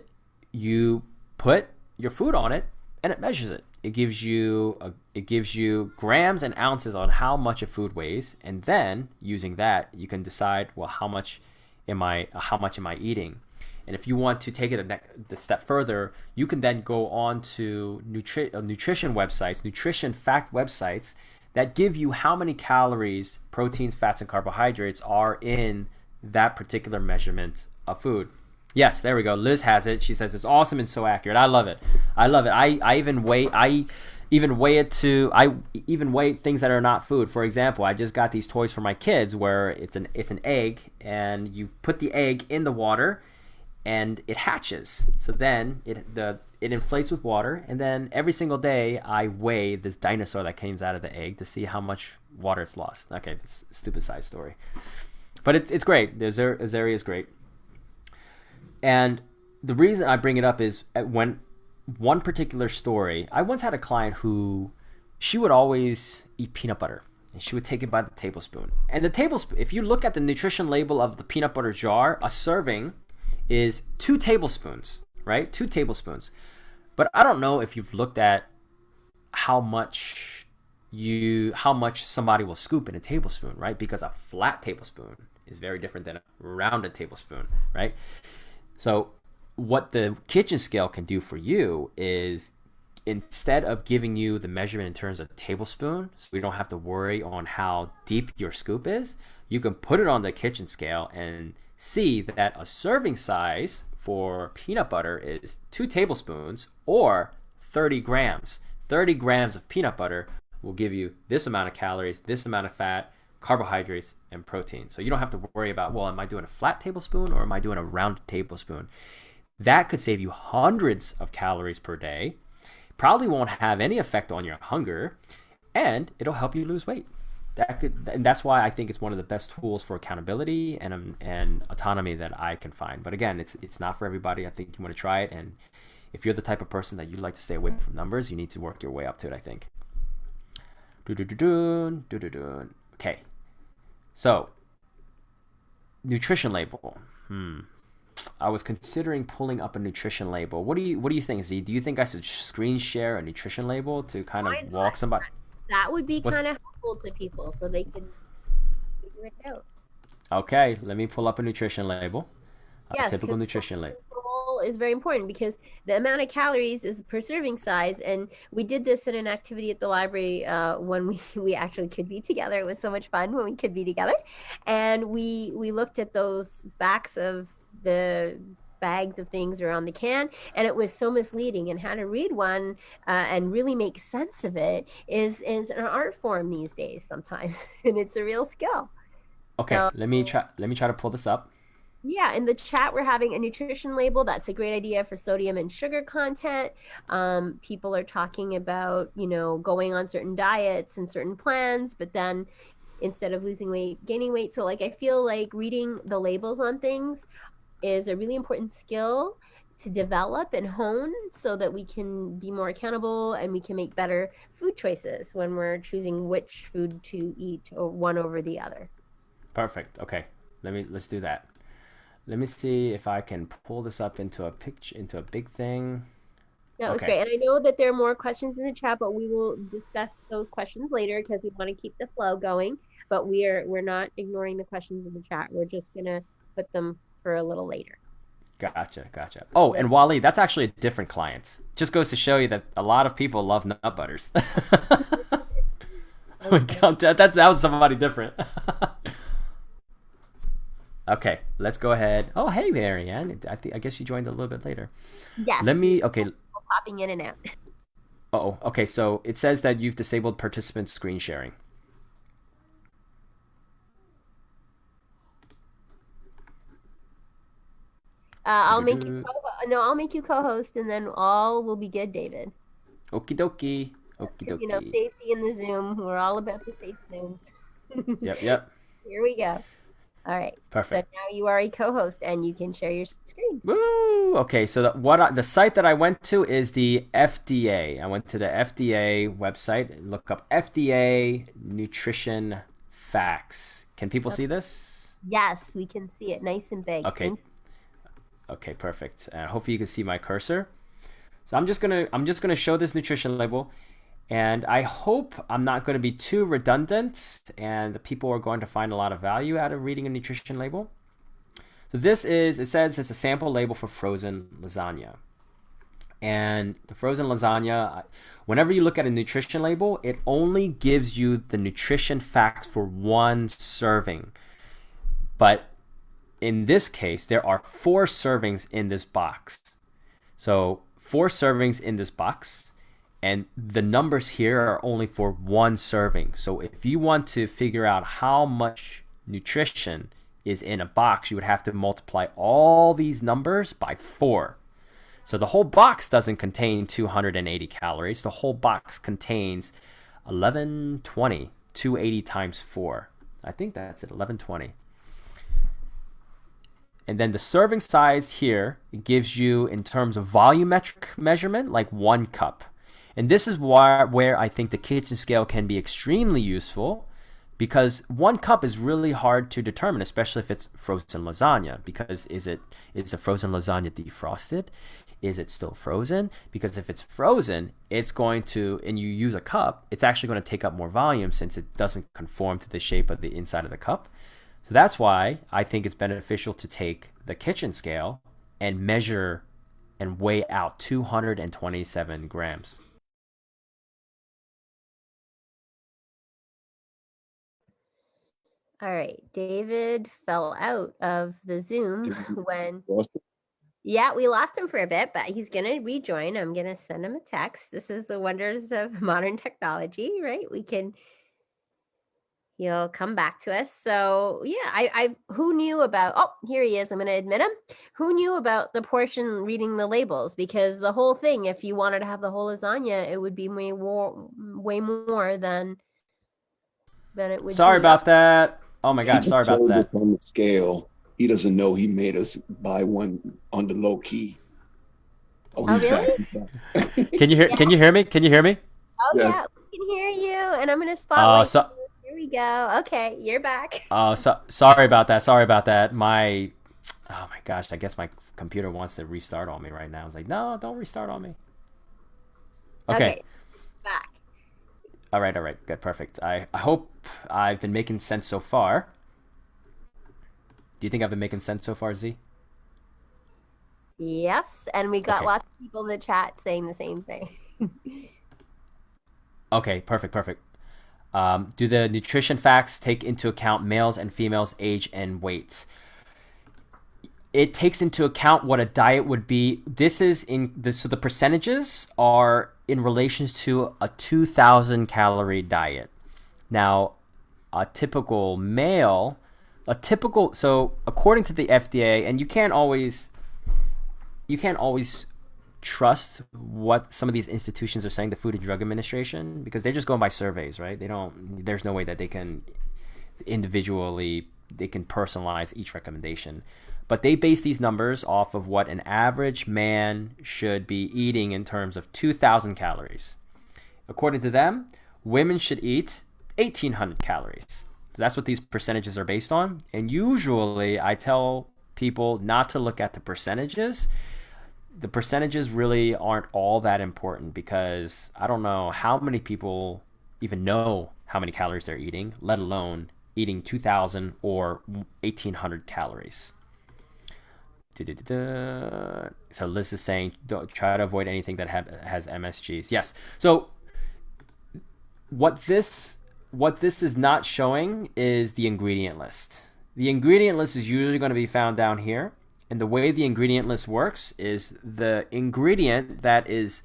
you put your food on it, and it measures it. It gives you grams and ounces on how much a food weighs, and then using that, you can decide, well, how much am I eating? And if you want to take it the step further, you can then go on to nutrition websites, nutrition fact websites that give you how many calories, proteins, fats, and carbohydrates are in that particular measurement of food. Yes, there we go. Liz has it. She says it's awesome and so accurate. I love it. I even weigh things that are not food. For example, I just got these toys for my kids where it's an egg, and you put the egg in the water and it hatches. So then it inflates with water, and then every single day I weigh this dinosaur that comes out of the egg to see how much water it's lost. Okay, this stupid side story, but it's great. Ozeri is great. And the reason I bring it up is when one particular story, I once had a client who, she would always eat peanut butter, and she would take it by the tablespoon. And the tablespoon, if you look at the nutrition label of the peanut butter jar, a serving is 2 tablespoons, right? 2 tablespoons. But I don't know if you've looked at how much somebody will scoop in a tablespoon, right? Because a flat tablespoon is very different than a rounded tablespoon, right? So what the kitchen scale can do for you is, instead of giving you the measurement in terms of tablespoon, so we don't have to worry on how deep your scoop is, you can put it on the kitchen scale and see that a serving size for peanut butter is 2 tablespoons or 30 grams. 30 grams of peanut butter will give you this amount of calories, this amount of fat, carbohydrates, and protein. So you don't have to worry about, well, am I doing a flat tablespoon or am I doing a rounded tablespoon? That could save you hundreds of calories per day, probably won't have any effect on your hunger, and it'll help you lose weight. And that's why I think it's one of the best tools for accountability and autonomy that I can find. But again, it's not for everybody. I think you want to try it, and if you're the type of person that you like to stay away from numbers, you need to work your way up to it, I think. Okay, so nutrition label. I was considering pulling up a nutrition label. What do you think, Z? Do you think I should screen share a nutrition label to kind of walk somebody? That would be kind of helpful to people so they can figure it out. Okay, let me pull up a nutrition label. A Yes, typical because nutrition label. control is very important because the amount of calories is per serving size. And we did this in an activity at the library when we actually could be together. It was so much fun when we could be together. And we looked at those backs of the bags of things around the can, and it was so misleading. And how to read one and really make sense of it is an art form these days sometimes, and it's a real skill. Okay, So let me try to pull this up. yeah, in the chat, we're having a nutrition label. That's a great idea for sodium and sugar content. People are talking about, going on certain diets and certain plans, but then instead of losing weight, gaining weight. So, like, I feel like reading the labels on things is a really important skill to develop and hone so that we can be more accountable and we can make better food choices when we're choosing which food to eat or one over the other. Perfect. Okay, let's do that. Let me see if I can pull this up into a picture, into a big thing. That was Okay. great. And I know that there are more questions in the chat, but we will discuss those questions later because we want to keep the flow going. But we're not ignoring the questions in the chat. We're just gonna put them for a little later. Gotcha. Oh, and Wally, that's actually a different client. Just goes to show you that a lot of people love nut butters. that was somebody different. Okay, let's go ahead. Oh, hey, Marianne. I guess you joined a little bit later. Yes. Okay. Popping in and out. Oh, okay. So it says that you've disabled participant screen sharing. I'll make you co-host, and then all will be good, David. Okie dokie. Safety in the Zoom. We're all about the safe Zooms. Yep. Here we go. All right. Perfect. So now you are a co-host, and you can share your screen. Woo! Okay, so the site that I went to is the FDA. I went to the FDA website and look up FDA nutrition facts. Can people see this? Yes, we can see it nice and big. Okay, perfect. Hopefully you can see my cursor. So I'm just gonna show this nutrition label, and I hope I'm not going to be too redundant, and the people are going to find a lot of value out of reading a nutrition label. So it says it's a sample label for frozen lasagna. And the frozen lasagna, whenever you look at a nutrition label, it only gives you the nutrition facts for one serving. But in this case, there are 4 servings in this box. So 4 servings in this box, and the numbers here are only for one serving. So if you want to figure out how much nutrition is in a box, you would have to multiply all these numbers by 4. So the whole box doesn't contain 280 calories. The whole box contains 1120. 280 times 4. I think that's it, 1120. And then the serving size here, it gives you in terms of volumetric measurement, like 1 cup. And this is where I think the kitchen scale can be extremely useful, because 1 cup is really hard to determine, especially if it's frozen lasagna. Because is the frozen lasagna defrosted? Is it still frozen? Because if it's frozen, it's going to, and you use a cup, it's actually going to take up more volume since it doesn't conform to the shape of the inside of the cup. So that's why I think it's beneficial to take the kitchen scale and measure and weigh out 227 grams. All right. David fell out of the Zoom when... Yeah, we lost him for a bit, but he's going to rejoin. I'm going to send him a text. This is the wonders of modern technology, right? He'll come back to us. So yeah, who knew about, oh, here he is. I'm going to admit him. Who knew about the portion reading the labels? Because the whole thing, if you wanted to have the whole lasagna, it would be way more than it would. Sorry about that. Oh my gosh, sorry about that. On the scale, he doesn't know he made us buy one on the low key. Oh really? Can you hear me? Can you hear me? Oh yes. Yeah, we can hear you. And I'm going to spotlight. Here we go. Okay, you're back. Sorry about that. Oh my gosh, I guess my computer wants to restart on me right now. I was like, no, don't restart on me. Okay. Back. All right. Good, perfect. I hope I've been making sense so far. Do you think I've been making sense so far, Z? Yes, and we got Okay. lots of people in the chat saying the same thing. Okay, perfect. Do the nutrition facts take into account males and females' age and weight? It takes into account what a diet would be. This is in the so the percentages are in relation to a 2,000 calorie diet. Now, a typical male, so according to the FDA, and you can't always trust what some of these institutions are saying, the Food and Drug Administration, because they're just going by surveys, right? There's no way that they can personalize each recommendation. But they base these numbers off of what an average man should be eating in terms of 2,000 calories. According to them, women should eat 1,800 calories. So that's what these percentages are based on. And usually I tell people not to look at the percentages. The percentages really aren't all that important, because I don't know how many people even know how many calories they're eating, let alone eating 2,000 or 1,800 calories. So Liz is saying, don't try to avoid anything that has MSGs. Yes. So what this is not showing is the ingredient list. The ingredient list is usually going to be found down here. And the way the ingredient list works is the ingredient that is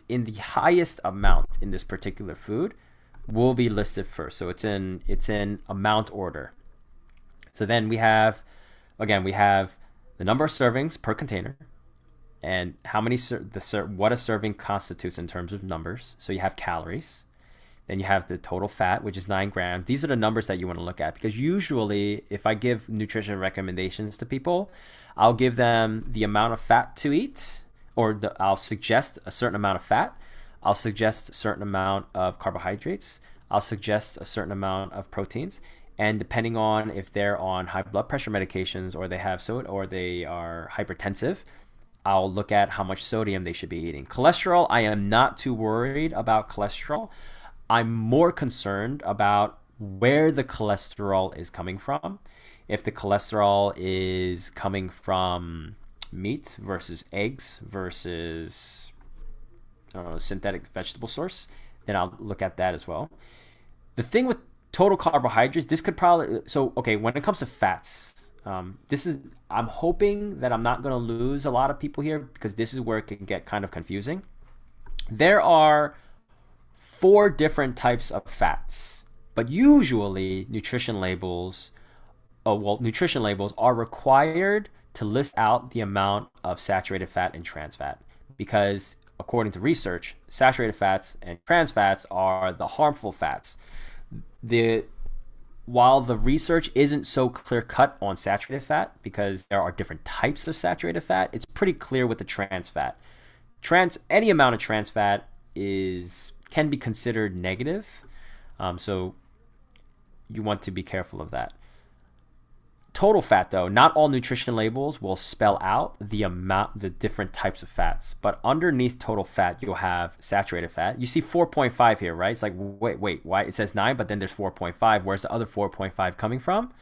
in the highest amount in this particular food will be listed first. So it's in amount order. So then we have the number of servings per container, and how many what a serving constitutes in terms of numbers. So you have calories. Then you have the total fat, which is 9 grams. These are the numbers that you want to look at, because usually if I give nutrition recommendations to people, I'll give them the amount of fat to eat, or I'll suggest a certain amount of fat. I'll suggest a certain amount of carbohydrates. I'll suggest a certain amount of proteins. And depending on if they're on high blood pressure medications, or they have or they are hypertensive, I'll look at how much sodium they should be eating. Cholesterol, I am not too worried about cholesterol. I'm more concerned about where the cholesterol is coming from. If the cholesterol is coming from meat versus eggs versus synthetic vegetable source, then I'll look at that as well. The thing with total carbohydrates, this could probably, when it comes to fats, I'm hoping that I'm not going to lose a lot of people here, because this is where it can get kind of confusing. There are 4 different types of fats, but usually nutrition labels are required to list out the amount of saturated fat and trans fat, because according to research, saturated fats and trans fats are the harmful fats. While the research isn't so clear cut on saturated fat, because there are different types of saturated fat, it's pretty clear with the trans fat. Any amount of trans fat can be considered negative, so you want to be careful of that. Total fat, though, not all nutrition labels will spell out the different types of fats, but underneath total fat you'll have saturated fat. You see 4.5 here, right? It's like, wait, why? It says 9, but then there's 4.5. Where's the other 4.5 coming from?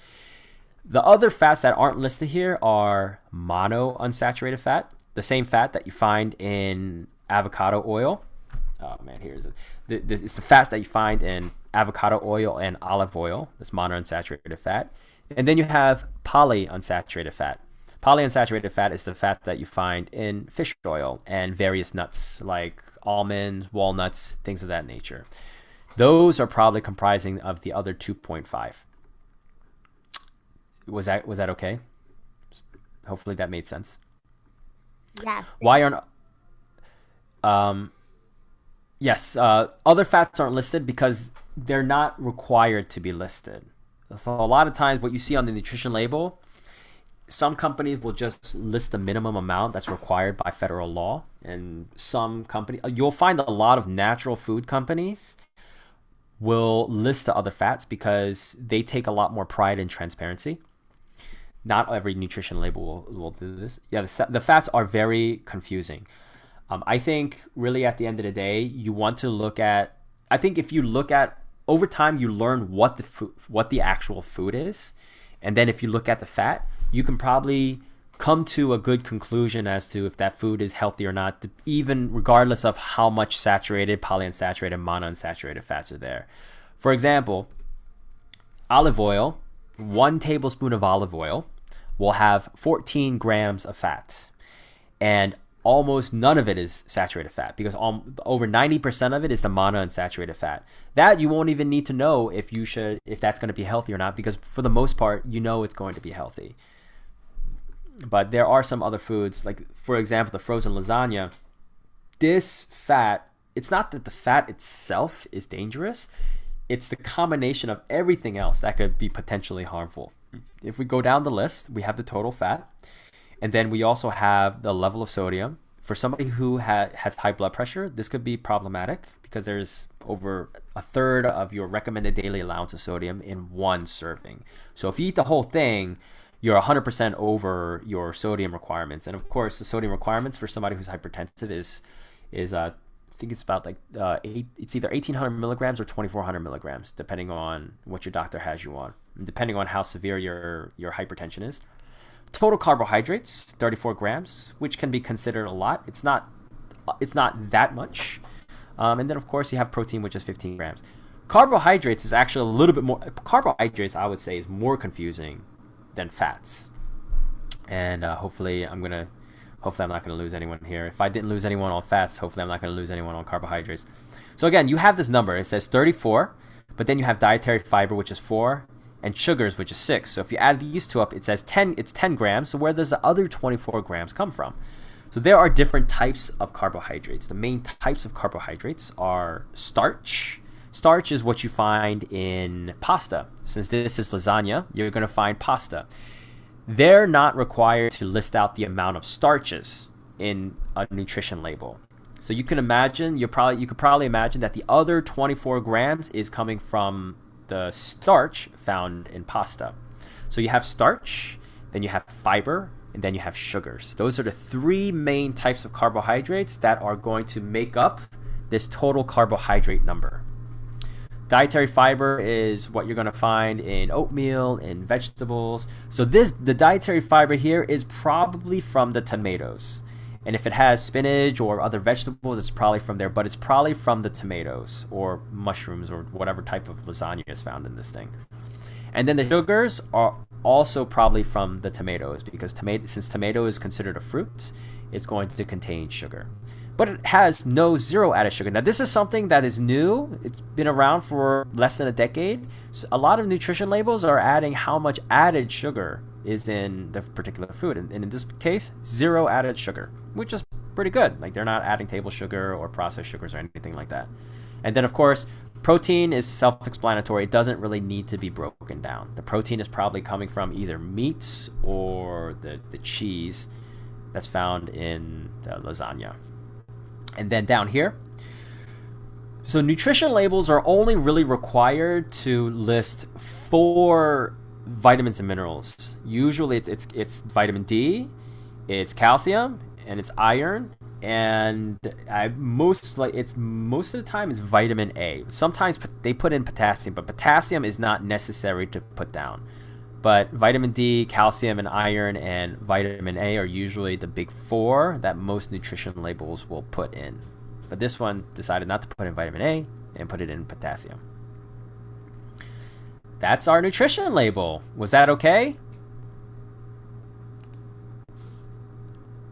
The other fats that aren't listed here are monounsaturated fat, the same fat that you find in avocado oil. Oh man, here's it. It's the fats that you find in avocado oil and olive oil. That's monounsaturated fat. And then you have polyunsaturated fat. Polyunsaturated fat is the fat that you find in fish oil and various nuts like almonds, walnuts, things of that nature. Those are probably comprising of the other 2.5. Was that okay? Hopefully that made sense. Yeah. Why aren't other fats aren't listed because they're not required to be listed. So a lot of times what you see on the nutrition label, some companies will just list the minimum amount that's required by federal law, and you'll find a lot of natural food companies will list the other fats because they take a lot more pride in transparency. Not every nutrition label will do this. Yeah, the fats are very confusing. I think really at the end of the day, you want to look at, I think if you look at, over time you learn what the actual food is, and then if you look at the fat, you can probably come to a good conclusion as to if that food is healthy or not, even regardless of how much saturated, polyunsaturated, monounsaturated fats are there. For example, olive oil, 1 tablespoon of olive oil will have 14 grams of fat. And almost none of it is saturated fat, because over 90% of it is the monounsaturated fat. That you won't even need to know if that's going to be healthy or not, because for the most part, you know it's going to be healthy. But there are some other foods, like for example, the frozen lasagna. This fat, it's not that the fat itself is dangerous, it's the combination of everything else that could be potentially harmful. If we go down the list, we have the total fat. And then we also have the level of sodium. For somebody who has high blood pressure, this could be problematic because there's over a third of your recommended daily allowance of sodium in 1 serving. So if you eat the whole thing, you're 100% over your sodium requirements. And of course, the sodium requirements for somebody who's hypertensive is I think it's about like it's either 1,800 milligrams or 2,400 milligrams, depending on what your doctor has you on, and depending on how severe your hypertension is. Total carbohydrates, 34 grams, which can be considered a lot. It's not that much. And then, of course, you have protein, which is 15 grams. Carbohydrates is actually a little bit more. Carbohydrates, I would say, is more confusing than fats. And hopefully I'm not going to lose anyone here. If I didn't lose anyone on fats, hopefully I'm not going to lose anyone on carbohydrates. So again, you have this number. It says 34, but then you have dietary fiber, which is 4. And sugars, which is 6. So if you add these two up, it says 10. It's 10 grams. So where does the other 24 grams come from? So there are different types of carbohydrates. The main types of carbohydrates are starch. Starch is what you find in pasta. Since this is lasagna, you're going to find pasta. They're not required to list out the amount of starches in a nutrition label. So you can imagine, you could probably imagine that the other 24 grams is coming from the starch found in pasta. So you have starch, then you have fiber, and then you have sugars. Those are the 3 main types of carbohydrates that are going to make up this total carbohydrate number. Dietary fiber is what you're going to find in oatmeal, in vegetables. So the dietary fiber here is probably from the tomatoes. And if it has spinach or other vegetables, it's probably from there, but it's probably from the tomatoes or mushrooms or whatever type of lasagna is found in this thing. And then the sugars are also probably from the tomatoes, because since tomato is considered a fruit, it's going to contain sugar. But it has no 0 added sugar. Now, this is something that is new. It's been around for less than a decade. So a lot of nutrition labels are adding how much added sugar is in the particular food. And in this case, 0 added sugar, which is pretty good. Like, they're not adding table sugar or processed sugars or anything like that. And then, of course, protein is self-explanatory. It doesn't really need to be broken down. The protein is probably coming from either meats or the cheese that's found in the lasagna. And then down here, so nutrition labels are only really required to list 4 vitamins and minerals. Usually it's vitamin D, it's calcium, and it's iron, and most of the time it's vitamin A. Sometimes they put in potassium, but potassium is not necessary to put down. But vitamin D, calcium, and iron, and vitamin A are usually the big 4 that most nutrition labels will put in. But this one decided not to put in vitamin A and put it in potassium. That's our nutrition label. Was that okay?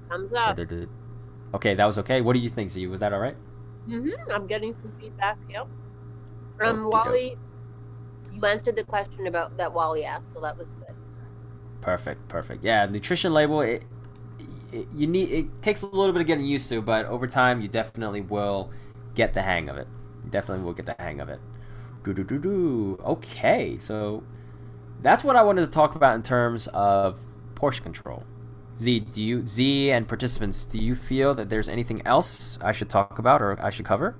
Thumbs up. Okay, that was okay. What do you think, Z? Was that all right? I'm getting some feedback. Yep. Wally, you answered the question about that Wally asked, so that was good. Perfect. Yeah, nutrition label. It takes a little bit of getting used to, but over time you definitely will get the hang of it. Okay, so that's what I wanted to talk about in terms of portion control. Z and participants, do you feel that there's anything else I should talk about or I should cover?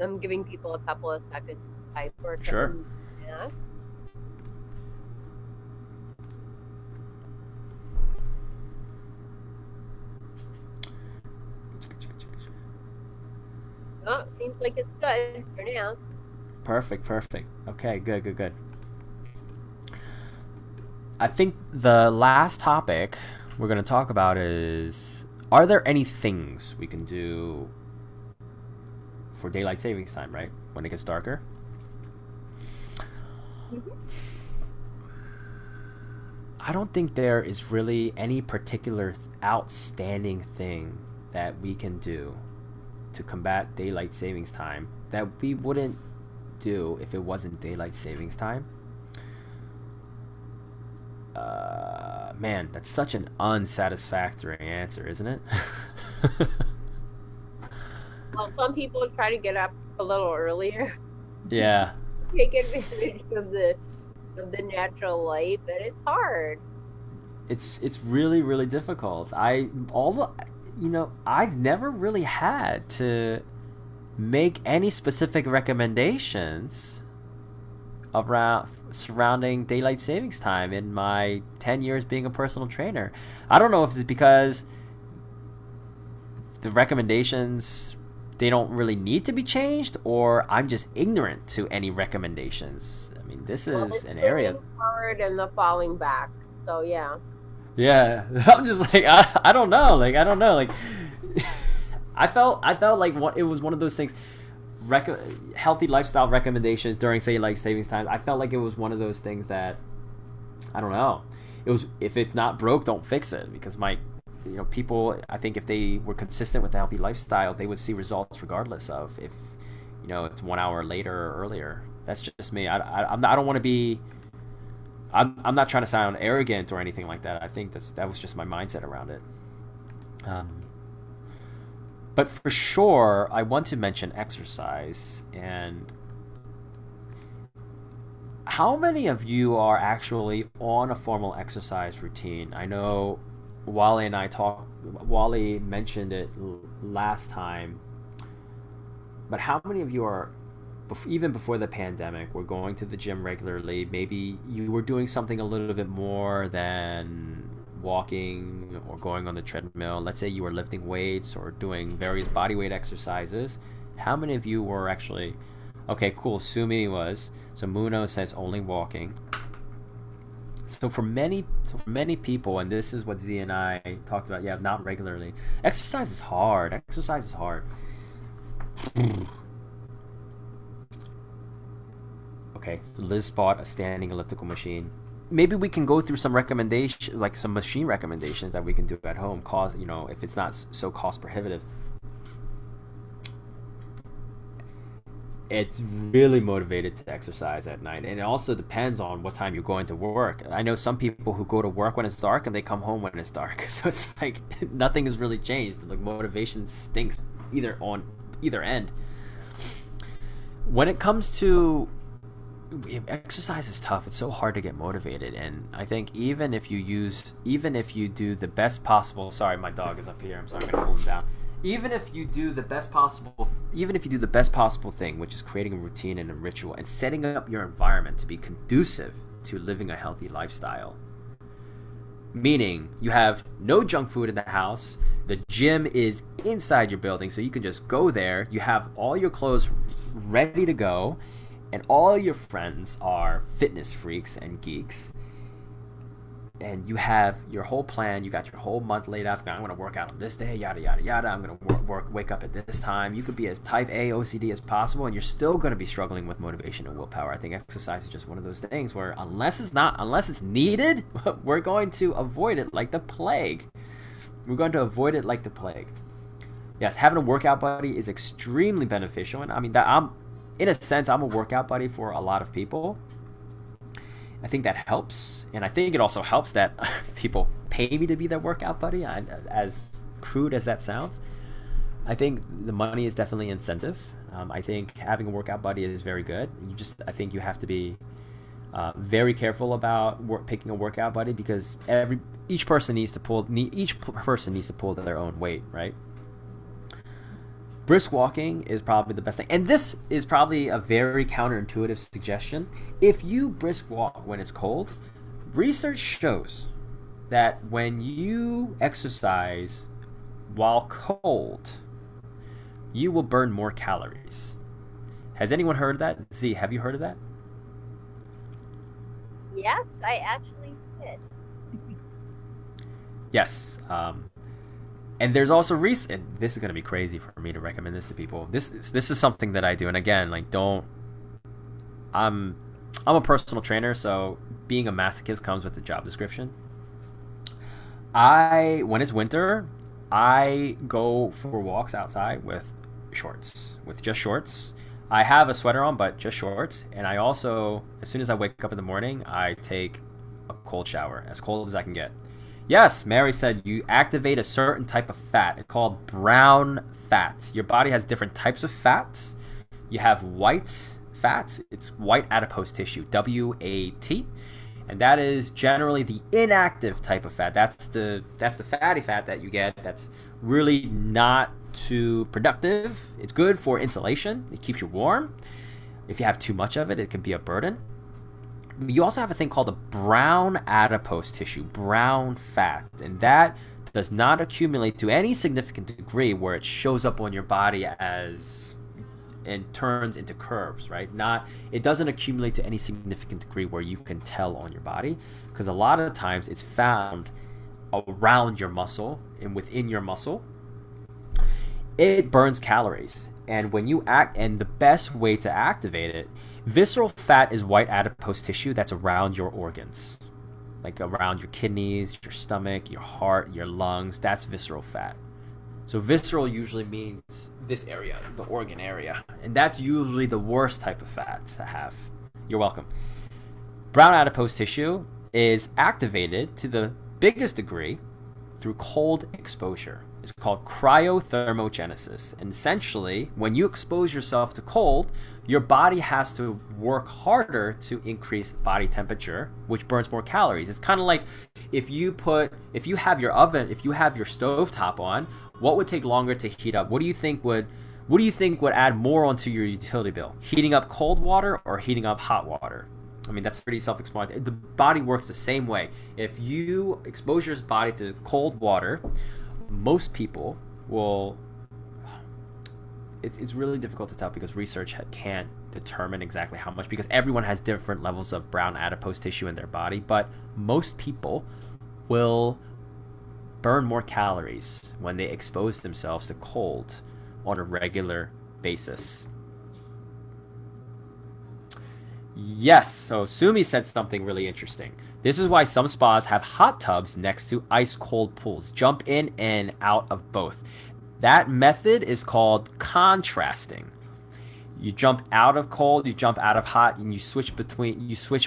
I'm giving people a couple of seconds to type for a Sure. Yeah. Oh, seems like it's good for now. Perfect. Okay, good. I think the last topic we're going to talk about is, are there any things we can do for daylight savings time, right? When it gets darker? Mhm. I don't think there is really any particular outstanding thing that we can do to combat daylight savings time that we wouldn't do if it wasn't daylight savings time. Man, that's such an unsatisfactory answer, isn't it? Well, some people try to get up a little earlier, Yeah. take advantage of the natural light, but it's hard. It's really really difficult. I've never really had to make any specific recommendations around surrounding daylight savings time in my 10 years being a personal trainer. I don't know if it's because the recommendations, they don't really need to be changed, or I'm just ignorant to any recommendations. I mean, this Well, is it's an area. moving forward and the falling back. So yeah. Yeah, I'm just like, I don't know, like I don't know, like I felt like it was one of those things. Healthy lifestyle recommendations during, say, like savings time. I felt like it was one of those things that, I don't know. It was, if it's not broke, don't fix it, because people, I think if they were consistent with the healthy lifestyle, they would see results regardless of if it's 1 hour later or earlier. That's just me. I don't want to be. I'm not trying to sound arrogant or anything like that. I think that was just my mindset around it. But for sure, I want to mention exercise. And how many of you are actually on a formal exercise routine? I know Wally and I talked. Wally mentioned it last time. But how many of you are, even before the pandemic, were going to the gym regularly? Maybe you were doing something a little bit more than walking or going on the treadmill. Let's say you were lifting weights or doing various body weight exercises. How many of you were actually, okay, cool, Sumi was, so Muno says only walking. So for many people, and this is what Z and I talked about, yeah, not regularly. Exercise is hard. Okay, so Liz bought a standing elliptical machine. Maybe we can go through some recommendations, like some machine recommendations that we can do at home. If it's not so cost prohibitive. It's really motivated to exercise at night, and it also depends on what time you're going to work. I know some people who go to work when it's dark and they come home when it's dark, so it's like nothing has really changed. Like, motivation stinks on either end. When it comes to exercise, is tough. It's so hard to get motivated, and I think even if you do the best possible. Sorry, my dog is up here. I'm sorry, I'm gonna cool him down. Even if you do the best possible thing, which is creating a routine and a ritual and setting up your environment to be conducive to living a healthy lifestyle, meaning you have no junk food in the house, the gym is inside your building, so you can just go there, you have all your clothes ready to go, and all your friends are fitness freaks and geeks, and you have your whole plan, you got your whole month laid out. I'm going to work out on this day, yada yada yada. I'm going to wake up at this time. You could be as type A OCD as possible, and you're still going to be struggling with motivation and willpower. I think exercise is just one of those things where unless it's needed, we're going to avoid it like the plague. Yes, having a workout buddy is extremely beneficial, and I mean that in a sense, I'm a workout buddy for a lot of people. I think that helps, and I think it also helps that people pay me to be their workout buddy, as crude as that sounds. I think the money is definitely incentive. I think having a workout buddy is very good. I think you have to be very careful about picking a workout buddy, because each person needs to pull their own weight, right? Brisk walking is probably the best thing. And this is probably a very counterintuitive suggestion. If you brisk walk when it's cold, research shows that when you exercise while cold, you will burn more calories. Has anyone heard that? Z, have you heard of that? Yes, I actually Yes. And there's also recent. This is gonna be crazy for me to recommend this to people. This is something that I do, and again, like don't. I'm a personal trainer, so being a masochist comes with the job description. When it's winter, I go for walks outside with just shorts. I have a sweater on, but just shorts. And I also, as soon as I wake up in the morning, I take a cold shower, as cold as I can get. Yes, Mary said you activate a certain type of fat. It's called brown fat. Your body has different types of fats. You have white fats. It's white adipose tissue, WAT. And that is generally the inactive type of fat. That's the fatty fat that you get that's really not too productive. It's good for insulation. It keeps you warm. If you have too much of it, it can be a burden. You also have a thing called the brown adipose tissue, brown fat, and that does not accumulate to any significant degree where it shows up on your body as and turns into curves, right? It doesn't accumulate to any significant degree where you can tell on your body, because a lot of times it's found around your muscle and within your muscle. It burns calories, and the best way to activate it, visceral fat is white adipose tissue that's around your organs, like around your kidneys, your stomach, your heart, your lungs. That's visceral fat. So visceral usually means this area, the organ area, and that's usually the worst type of fat to have. You're welcome. Brown adipose tissue is activated to the biggest degree through cold exposure. It's called cryothermogenesis. And essentially, when you expose yourself to cold, your body has to work harder to increase body temperature, which burns more calories. It's kind of like if you have your stove top on, what would take longer to heat up? What do you think would add more onto your utility bill? Heating up cold water or heating up hot water? I mean, that's pretty self-explanatory. The body works the same way. If you expose your body to cold water, most people will. It's really difficult to tell because research can't determine exactly how much, because everyone has different levels of brown adipose tissue in their body, but most people will burn more calories when they expose themselves to cold on a regular basis. Yes, so Sumi said something really interesting. This is why some spas have hot tubs next to ice cold pools. Jump in and out of both. That method is called contrasting. You jump out of cold, you jump out of hot, and you switch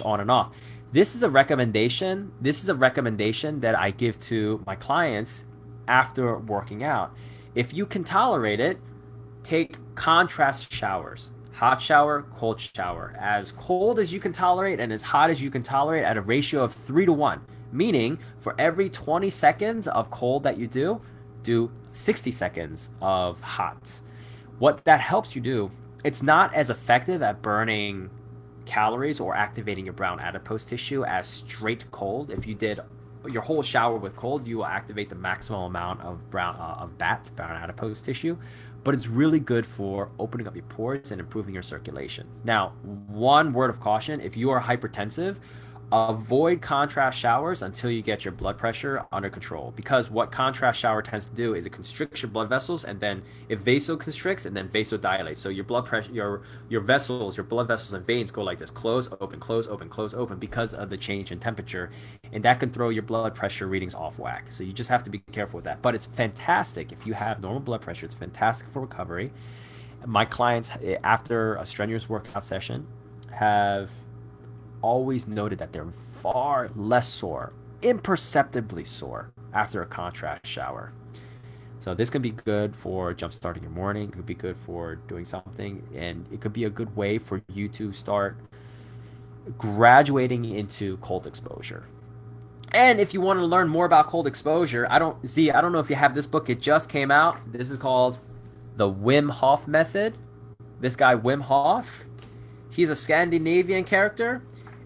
on and off. This is a recommendation that I give to my clients after working out. If you can tolerate it, take contrast showers. Hot shower, cold shower. As cold as you can tolerate and as hot as you can tolerate at a ratio of 3-1. Meaning, for every 20 seconds of cold that you do 60 seconds of hot. What that helps you do, it's not as effective at burning calories or activating your brown adipose tissue as straight cold. If you did your whole shower with cold, you will activate the maximum amount of brown adipose tissue. But it's really good for opening up your pores and improving your circulation. Now, one word of caution: if you are hypertensive, avoid contrast showers until you get your blood pressure under control, because what contrast shower tends to do is it constricts your blood vessels, and then it vasoconstricts and then vasodilates. So your blood pressure, your blood vessels and veins go like this: close, open, close, open, close, open, because of the change in temperature, and that can throw your blood pressure readings off whack. So you just have to be careful with that. But it's fantastic if you have normal blood pressure. It's fantastic for recovery. My clients, after a strenuous workout session, have always noted that they're far less sore, imperceptibly sore, after a contrast shower. So this can be good for jump-starting your morning. It could be good for doing something, and it could be a good way for you to start graduating into cold exposure. And if you want to learn more about cold exposure, I don't know if you have this book. It just came out. This is called The Wim Hof Method. This guy, Wim Hof, he's a Scandinavian character,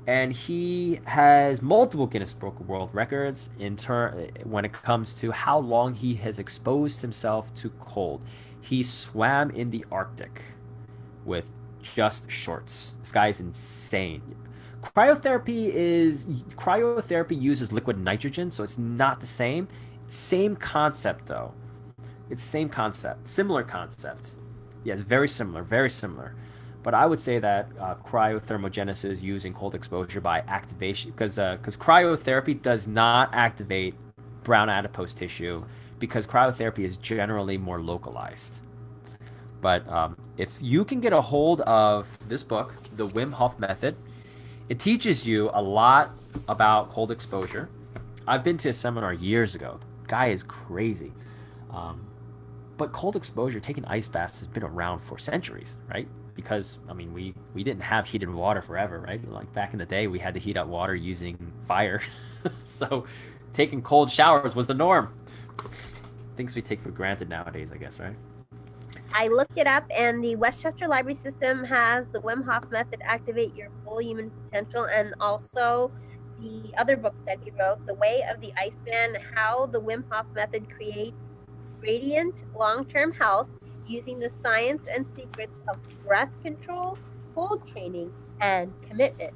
and he has multiple Guinness Book of World Records when it comes to how long he has exposed himself to cold. He swam in the Arctic with just shorts. This guy is insane. Cryotherapy uses liquid nitrogen, so it's not the same. Same concept though. It's same concept, similar concept. Yes, very similar, very similar. But I would say that cryothermogenesis is using cold exposure by activation because cryotherapy does not activate brown adipose tissue because cryotherapy is generally more localized. But if you can get a hold of this book, The Wim Hof Method, it teaches you a lot about cold exposure. I've been to a seminar years ago. The guy is crazy. Um, but cold exposure, taking ice baths, has been around for centuries, right? Because I mean, we didn't have heated water forever, right? Like back in the day, we had to heat up water using fire, so taking cold showers was the norm. Things we take for granted nowadays, I guess, right? I looked it up, and the Westchester Library System has the Wim Hof Method, Activate Your Full Human Potential, and also the other book that he wrote, The Way of the Iceman, How the Wim Hof Method Creates Radiant Long-Term Health Using the Science and Secrets of Breath Control, Cold Training, and Commitment.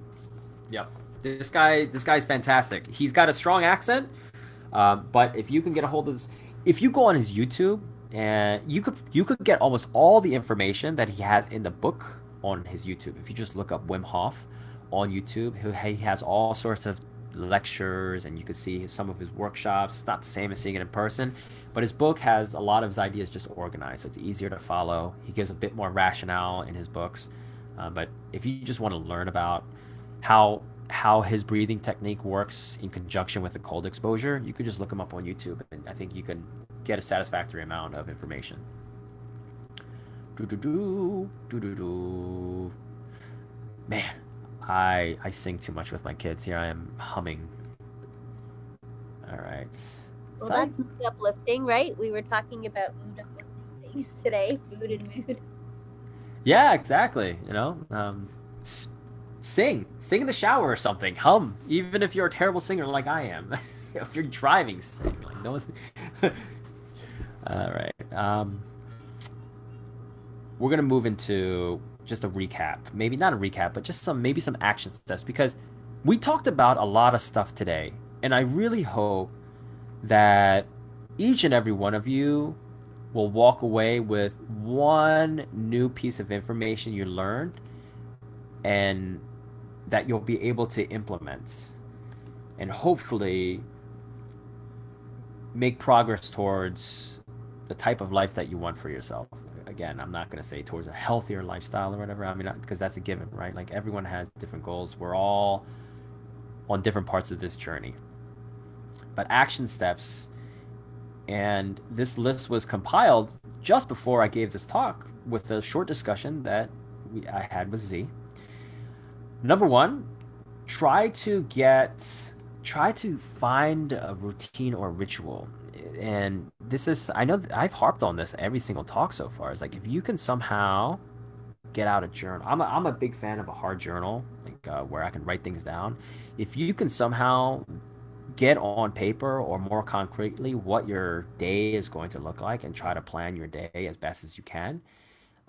Yep. This guy's fantastic. He's got a strong accent, but if you can get a hold of his, if you go on his YouTube, and you could get almost all the information that he has in the book on his YouTube. If you just look up Wim Hof on YouTube, he has all sorts of lectures, and you could see some of his workshops. It's not the same as seeing it in person, but his book has a lot of his ideas just organized, so it's easier to follow. He gives a bit more rationale in his books, but if you just want to learn about how how his breathing technique works in conjunction with the cold exposure, you could just look him up on YouTube, and I think you can get a satisfactory amount of information. Do do do do do do. Man, I sing too much with my kids. Here I am humming. All right. Well, that's mood uplifting, right? We were talking about mood uplifting things today, food and mood. Yeah, exactly. Sing in the shower or something. Hum, even if you're a terrible singer like I am. If you're driving, sing like no. All right. We're gonna move into just a recap. Maybe not a recap, but just some action steps because we talked about a lot of stuff today, and I really hope that each and every one of you will walk away with one new piece of information you learned and that you'll be able to implement and hopefully make progress towards the type of life that you want for yourself. Again, I'm not going to say towards a healthier lifestyle or whatever. I mean, because that's a given, right? Like everyone has different goals. We're all on different parts of this journey. But action steps, and this list was compiled just before I gave this talk with a short discussion that I had with Z. Number one, try to find a routine or ritual. And this is, I know I've harped on this every single talk so far. It's like if you can somehow get out a journal. I'm a big fan of a hard journal, like where I can write things down. If you can somehow get on paper or more concretely what your day is going to look like and try to plan your day as best as you can,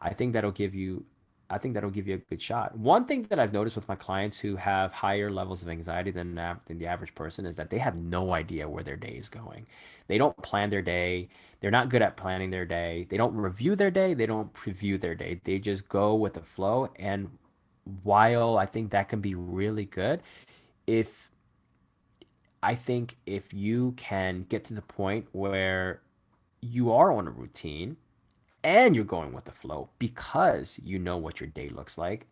I think that'll give you I think that'll give you a good shot. One thing that I've noticed with my clients who have higher levels of anxiety than the average person is that they have no idea where their day is going. They don't plan their day. They're not good at planning their day. They don't review their day. They don't preview their day. They just go with the flow. And while I think that can be really good, if I think if you can get to the point where you are on a routine and you're going with the flow because you know what your day looks like,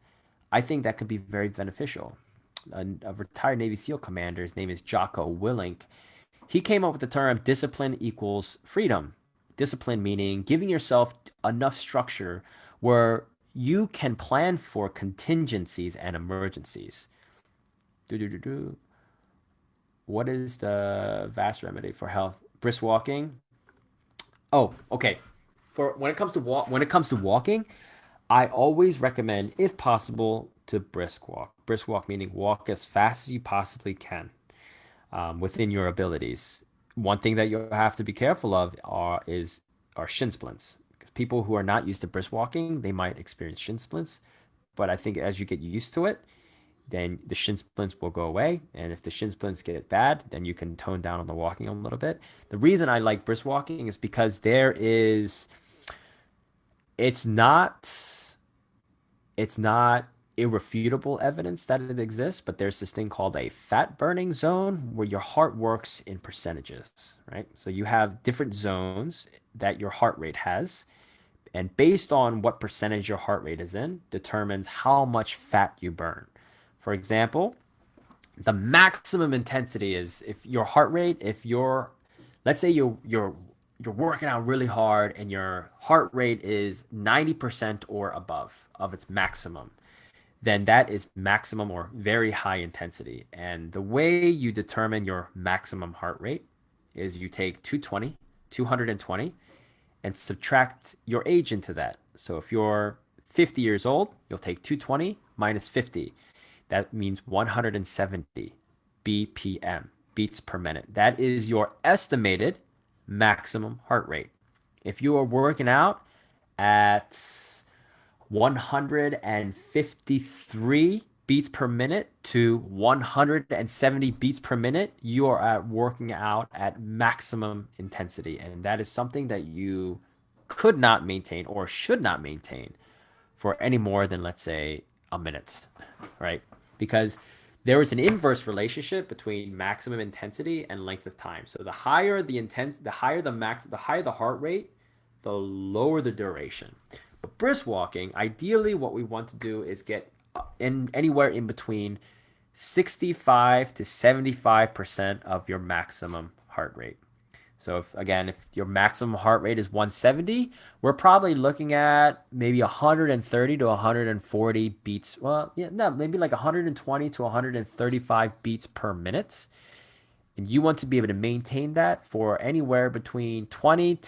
I think that could be very beneficial. A retired Navy SEAL commander, his name is Jocko Willink, he came up with the term discipline equals freedom. Discipline meaning giving yourself enough structure where you can plan for contingencies and emergencies. Do do do do. What is the vast remedy for health? Brisk walking. Oh, okay. For when it comes to walking, I always recommend, if possible, to brisk walk. Brisk walk meaning walk as fast as you possibly can within your abilities. One thing that you have to be careful of are shin splints. Because people who are not used to brisk walking, they might experience shin splints. But I think as you get used to it, then the shin splints will go away. And if the shin splints get bad, then you can tone down on the walking a little bit. The reason I like brisk walking is because it's not it's not irrefutable evidence that it exists, but there's this thing called a fat burning zone where your heart works in percentages, right? So you have different zones that your heart rate has, and based on what percentage your heart rate is in, determines how much fat you burn. For example, the maximum intensity is if your heart rate, if you're, let's say you're working out really hard and your heart rate is 90% or above of its maximum, then that is maximum or very high intensity. And the way you determine your maximum heart rate is you take 220, and subtract your age into that. So if you're 50 years old, you'll take 220 minus 50. That means 170 BPM, beats per minute. That is your estimated maximum heart rate. If you are working out at 153 beats per minute to 170 beats per minute, you are working out at maximum intensity. And that is something that you could not maintain or should not maintain for any more than, let's say, a minute, right? Because there is an inverse relationship between maximum intensity and length of time. So the higher the heart rate, the lower the duration. But brisk walking, ideally what we want to do is get in anywhere in between 65 to 75% of your maximum heart rate. So if your maximum heart rate is 170, we're probably looking at maybe 130 to 140 beats. Well, yeah, no, maybe like 120 to 135 beats per minute. And you want to be able to maintain that for anywhere between 20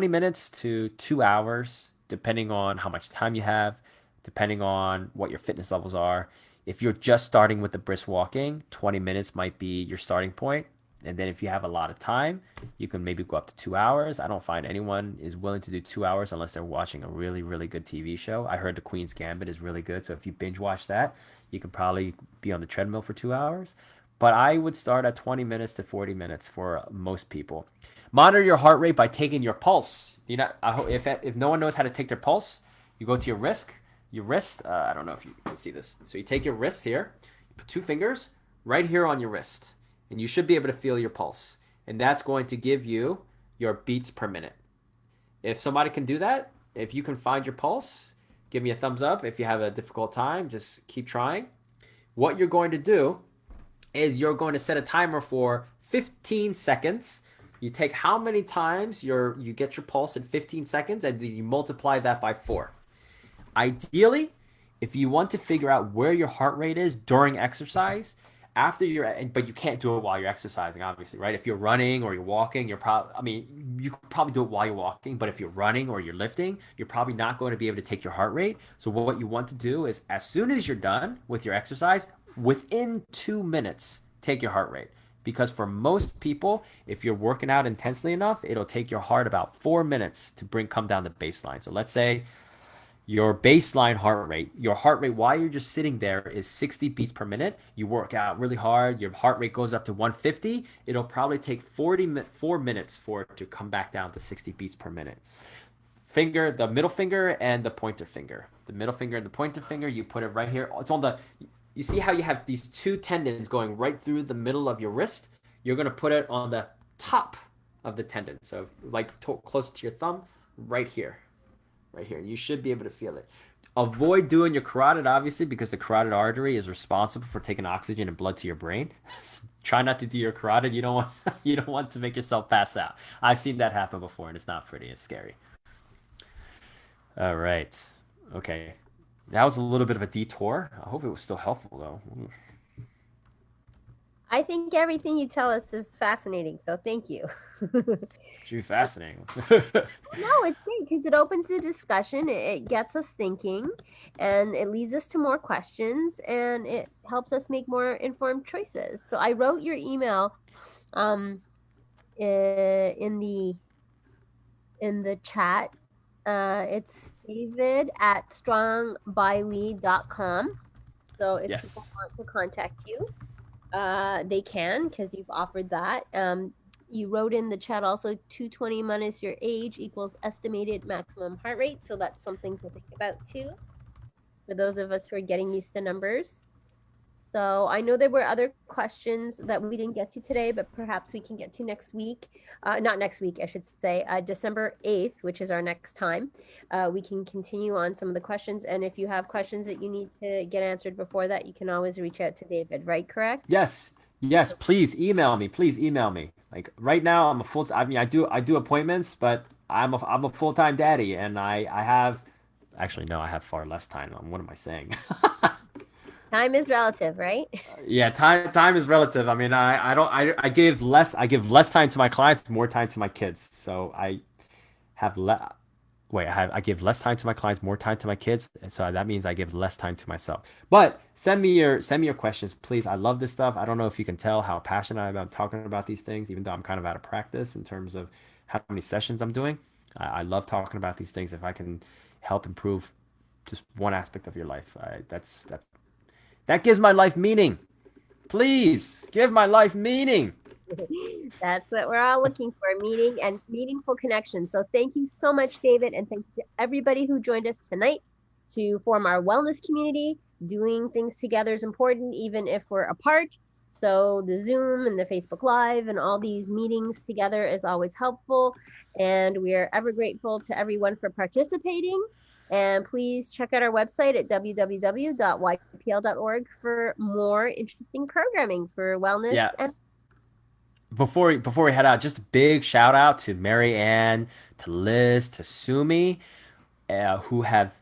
minutes to 2 hours, depending on how much time you have, depending on what your fitness levels are. If you're just starting with the brisk walking, 20 minutes might be your starting point. And then if you have a lot of time, you can maybe go up to 2 hours. I don't find anyone is willing to do 2 hours unless they're watching a really, really good TV show. I heard The Queen's Gambit is really good. So if you binge watch that, you can probably be on the treadmill for 2 hours. But I would start at 20 minutes to 40 minutes for most people. Monitor your heart rate by taking your pulse. If no one knows how to take their pulse, you go to your wrist. I don't know if you can see this. So you take your wrist here, you put 2 fingers right here on your wrist, and you should be able to feel your pulse. And that's going to give you your beats per minute. If somebody can do that, if you can find your pulse, give me a thumbs up. If you have a difficult time, just keep trying. What you're going to do is you're going to set a timer for 15 seconds. You take how many times you get your pulse in 15 seconds, and you multiply that by 4. Ideally, if you want to figure out where your heart rate is during exercise, but you can't do it while you're exercising, obviously, right? If you're running or you're walking, you could probably do it while you're walking, but if you're running or you're lifting, you're probably not going to be able to take your heart rate. So what you want to do is, as soon as you're done with your exercise, within 2 minutes, take your heart rate. Because for most people, if you're working out intensely enough, it'll take your heart about 4 minutes to come down the baseline. So let's say your baseline heart rate while you're just sitting there is 60 beats per minute. You work out really hard, your heart rate goes up to 150. It'll probably take 4 minutes for it to come back down to 60 beats per minute. The middle finger and the pointer finger. The middle finger and the pointer finger, you put it right here. You see how you have these 2 tendons going right through the middle of your wrist? You're going to put it on the top of the tendon. So close to your thumb, right here. Right here. You should be able to feel it. Avoid doing your carotid, obviously, because the carotid artery is responsible for taking oxygen and blood to your brain. Try not to do your carotid. You don't want to make yourself pass out. I've seen that happen before, and it's not pretty. It's scary. All right. Okay. That was a little bit of a detour. I hope it was still helpful, though. I think everything you tell us is fascinating, so thank you. Should be fascinating. No, it's great because it opens the discussion, it gets us thinking, and it leads us to more questions, and it helps us make more informed choices. So I wrote your email in the chat. It's David@strongbylee.com. So if Yes. people want to contact you, they can, because you've offered that. You wrote in the chat also 220 minus your age equals estimated maximum heart rate. So that's something to think about too, for those of us who are getting used to numbers. So I know there were other questions that we didn't get to today, but perhaps we can get to next week. Not next week, I should say, December 8th, which is our next time. We can continue on some of the questions. And if you have questions that you need to get answered before that, you can always reach out to David, right? Correct? Yes. Yes. Please email me. Please email me. Like right now, I'm a full. I mean, I do appointments, but I'm a full-time daddy, and I have. Actually, no, I have far less time. What am I saying? Time is relative, right? Yeah, time is relative. I mean, I don't I give less time to my clients, more time to my kids. So I have le wait, I give less time to my clients, more time to my kids, and so that means I give less time to myself. But send me your questions, please. I love this stuff. I don't know if you can tell how passionate I am about talking about these things, even though I'm kind of out of practice in terms of how many sessions I'm doing. I love talking about these things. If I can help improve just one aspect of your life, that gives my life meaning. Please give my life meaning. That's what we're all looking for, meeting and meaningful connections. So thank you so much, David, and thank you to everybody who joined us tonight to form our wellness community. Doing things together is important, even if we're apart. So the Zoom and the Facebook Live and all these meetings together is always helpful. And we are ever grateful to everyone for participating. And please check out our website at www.ypl.org for more interesting programming for wellness Yeah. and Before we head out, just a big shout out to Mary Ann, to Liz, to Sumi, who have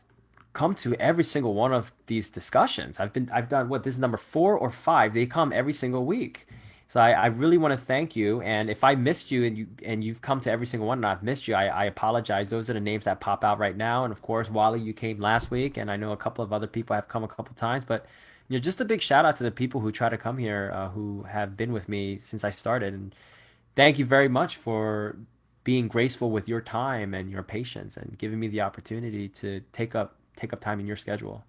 come to every single one of these discussions. I've done what, this is number 4 or 5. They come every single week. So I really want to thank you. And if I missed you and you've come to every single one and I've missed you, I apologize. Those are the names that pop out right now. And of course, Wally, you came last week, and I know a couple of other people have come a couple times. But just a big shout out to the people who try to come here, who have been with me since I started. And thank you very much for being graceful with your time and your patience and giving me the opportunity to take up time in your schedule.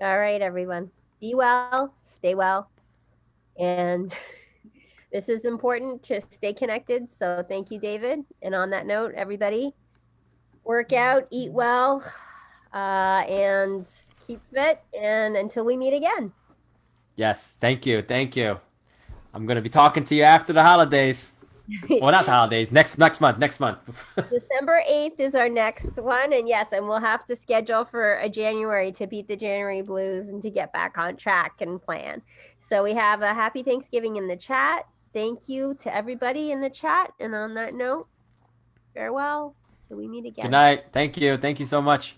all right, everyone. Be well, stay well. And this is important to stay connected. So thank you, David. And on that note, everybody, work out, eat well, and keep fit. And until we meet again. Yes, thank you. Thank you. I'm going to be talking to you after the holidays. Well, not the holidays. Next month. December 8th is our next one. And yes, and we'll have to schedule for a January to beat the January blues and to get back on track and plan. So we have a happy Thanksgiving in the chat. Thank you to everybody in the chat. And on that note, farewell till we meet again. Good night. Thank you. Thank you so much.